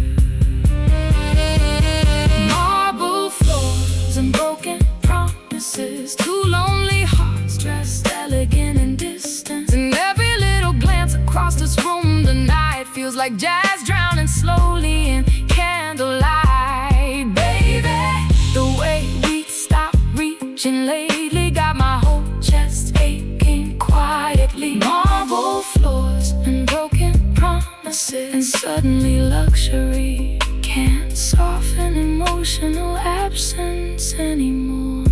Marble floors and broken promises, two lonely hearts dressed elegant and distant. And every little glance across this room tonight feels like jazz drowning slowly in candlelight. Baby, the way we stopped reaching lately got my whole chest aching quietly. Marble floors and broken promises, and suddenly luxury can't soften emotional absence anymore.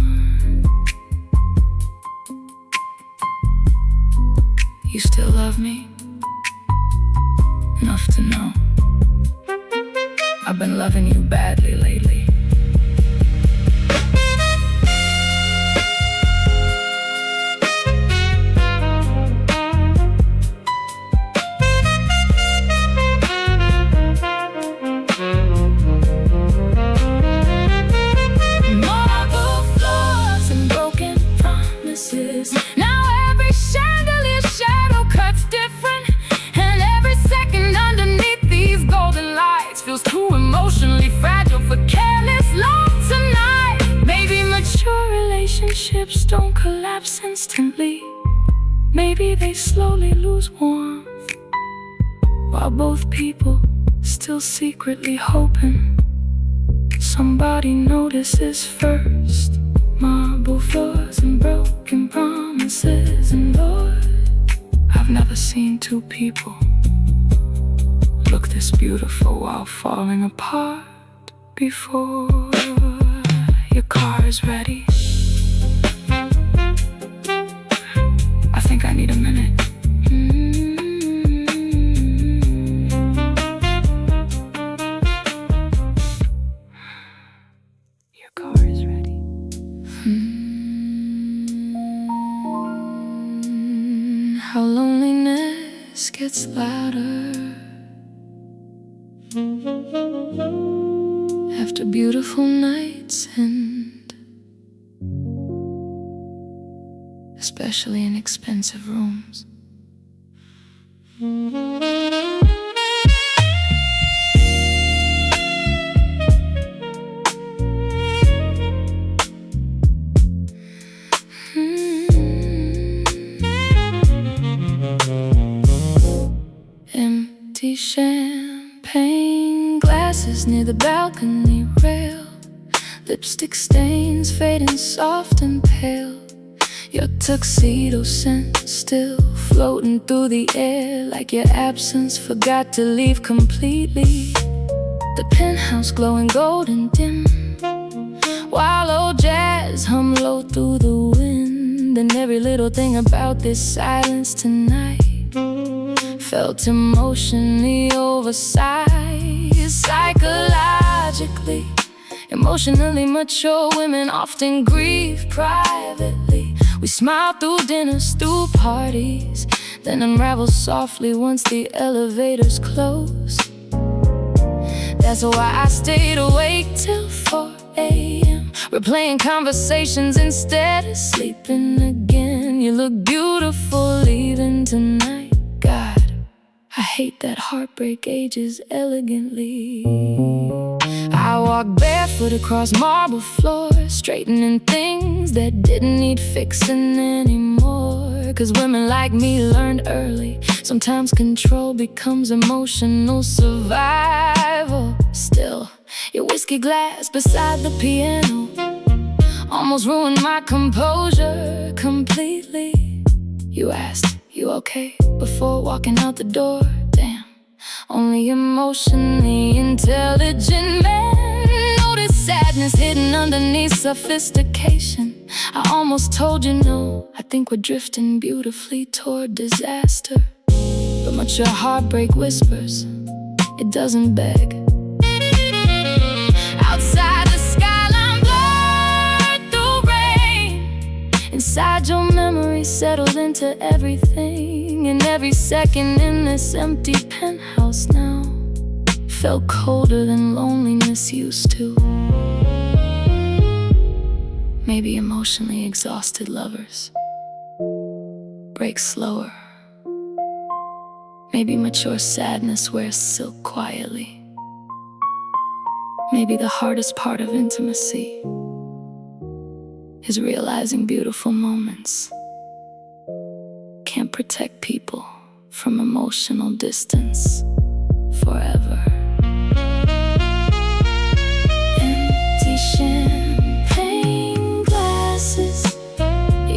You still love me? Enough to know I've been loving you badly lately. Marble floors and broken promises. Now every chandelier shadow cuts different, and every second underneath these golden lights feels too emotionally fragile for careless love tonight. Maybe mature relationships don't collapse instantly. Maybe they slowly lose warmth, while both people still secretly hoping somebody notices first. Marble floors and broken promises, and Lord, I've never seen two people look this beautiful while falling apart before. Your car is ready. I think I need a minute. Your car is ready. How loneliness gets louder after beautiful nights end, especially in expensive rooms. glasses near the balcony rail. Lipstick stains fading soft and pale. Your tuxedo scent still floating through the air, like your absence forgot to leave completely. The penthouse glowing golden dim, while old jazz hum low through the wind. And every little thing about this silence tonight felt emotionally oversized. Psychologically, emotionally mature women often grieve privately. We smile through dinners, through parties, then unravel softly once the elevators close. That's why I stayed awake till 4 a.m., replaying conversations instead of sleeping again. You look beautiful leaving tonight. God, I hate that heartbreak ages elegantly. I walk barefoot across marble floors, straightening things that didn't need fixing anymore. 'Cause women like me learned early, sometimes control becomes emotional survival. Still, your whiskey glass beside the piano almost ruined my composure completely. You asked, "You okay?" before walking out the door. Damn, only emotionally intelligent men notice sadness hidden underneath sophistication. I almost told you no, I think we're drifting beautifully toward disaster. But mature heartbreak whispers, it doesn't beg. Outside the skyline blurred through rain, inside your memory settled into everything. And every second in this empty penthouse now felt colder than loneliness used to. Maybe emotionally exhausted lovers break slower. Maybe mature sadness wears silk quietly. Maybe the hardest part of intimacy is realizing beautiful moments can't protect people from emotional distance forever. Empty champagne glasses,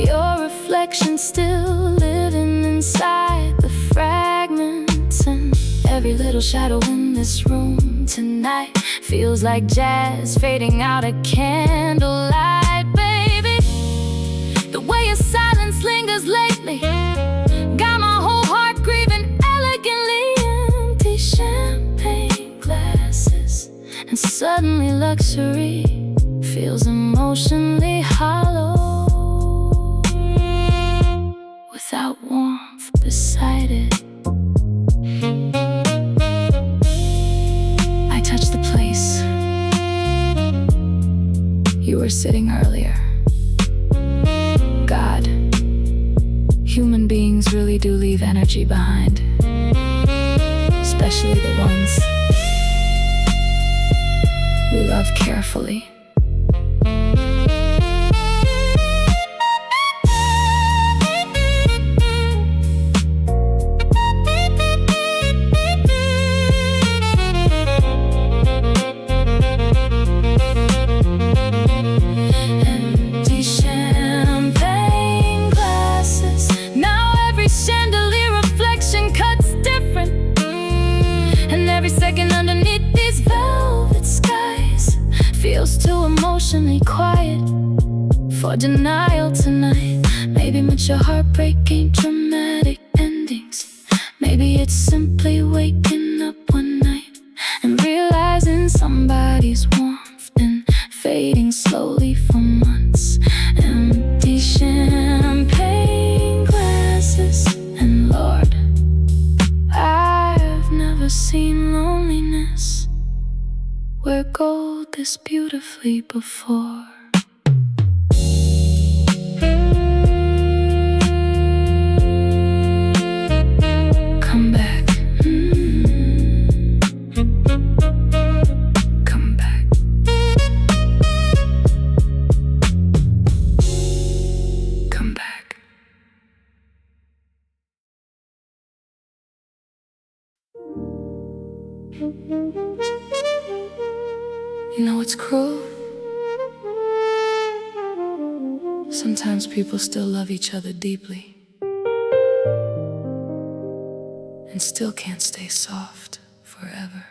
your reflection still living inside the fragments. And every little shadow in this room tonight feels like jazz fading out a candlelight. Baby, the way your silence lingers lately got my whole heart grieving elegantly. Empty champagne glasses, and suddenly luxury feels emotionally hollow. Without warmth beside it, I touched the place you were sitting earlier. God, human beings really do leave energy behind, especially the ones we love carefully. Empty champagne glasses, now every chandelier reflection cuts different. And every second underneath these velvet skies feels too emotionally quiet for denial tonight. Maybe mature heartbreak ain't dramatic endings. Maybe it's simply waking up one night and realizing somebody's warmth been fading slowly for months. Empty champagne glasses, and Lord, I've never seen loneliness wear gold this beautifully before. Come back. Come back. Come back. You know it's cruel. Sometimes people still love each other deeply and still can't stay soft forever.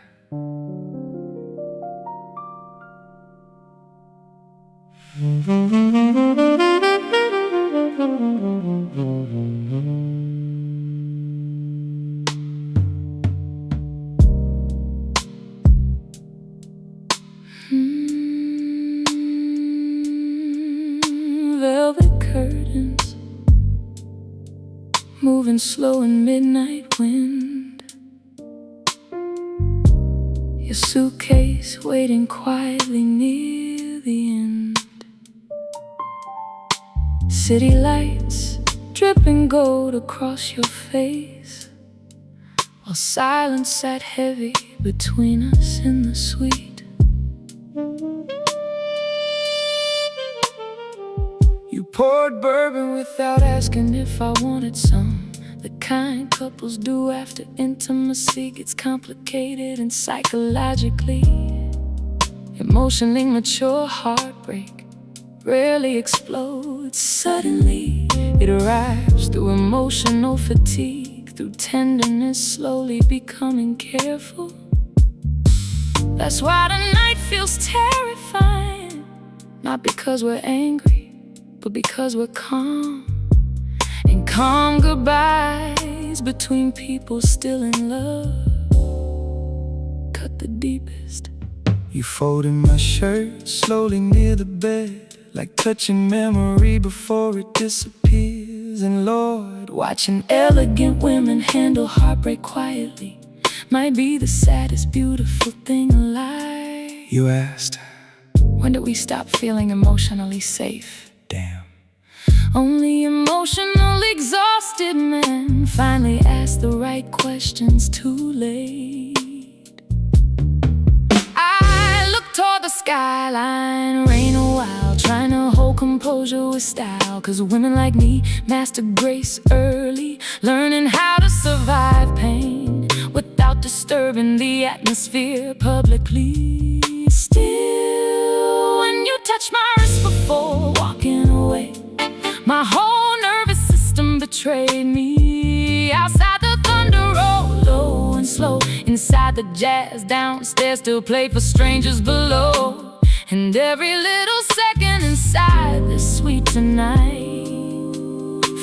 Velvet curtains moving slow in midnight wind. Your suitcase waiting quietly near the end. City lights dripping gold across your face, while silence sat heavy between us in the suite. You poured bourbon without asking if I wanted some, the kind couples do after intimacy gets complicated and psychologically. Emotionally mature heartbreak rarely explodes suddenly. It arrives through emotional fatigue, through tenderness slowly becoming careful. That's why the night feels terrifying, not because we're angry, but because we're calm. And calm goodbyes between people still in love cut the deepest. You folded my shirt slowly near the bed, like touching memory before it disappears. And Lord, watching elegant women handle heartbreak quietly might be the saddest, beautiful thing alive. You asked, when did we stop feeling emotionally safe? Damn. Only emotionally exhausted men finally ask the right questions too late. I look toward the skyline, rain a while, trying to hold composure with style. Cause women like me master grace early, learning how to survive pain without disturbing the atmosphere publicly. Still, when you touch my wrist before walking away, my whole nervous system betrayed me. Outside the thunder roll low and slow, inside the jazz downstairs still play for strangers below. And every little second inside this suite tonight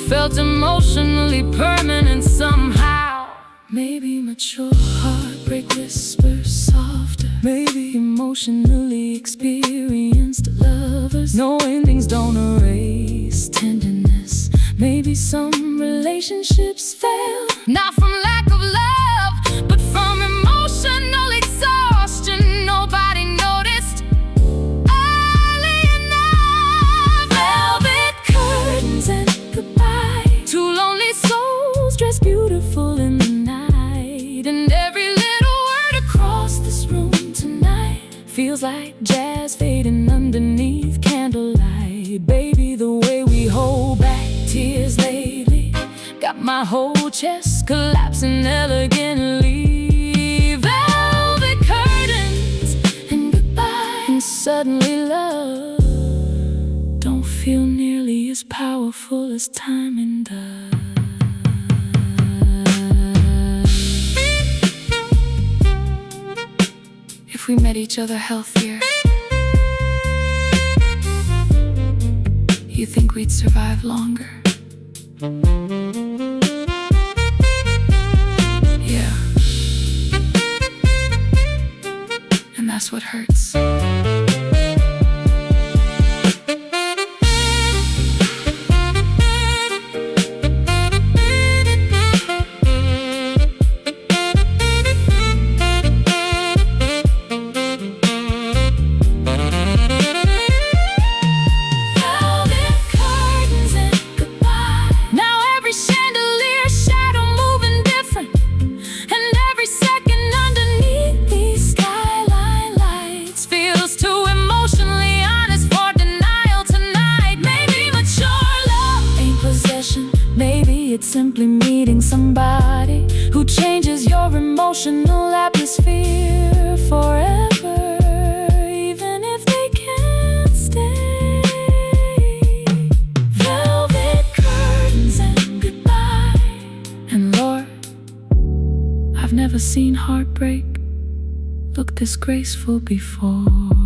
felt emotionally permanent somehow. Maybe mature heartbreak whispers softer, maybe emotionally experienced lovers know endings don't erase tenderness. Maybe some relationships fail, not from lack of love, but from emotional exhaustion. Nobody noticed early enough. Velvet curtains and goodbye, two lonely souls dressed beautiful in the night. And every little word across this room tonight feels like jazz fading underneath candlelight. Baby, the way we hold back tears lately got my whole chest collapsing elegantly. Velvet curtains and goodbye, and suddenly love don't feel nearly as powerful as timing does. If we met each other healthier, you think we'd survive longer? Yeah. And that's what hurts. It's simply meeting somebody who changes your emotional atmosphere forever. this graceful before.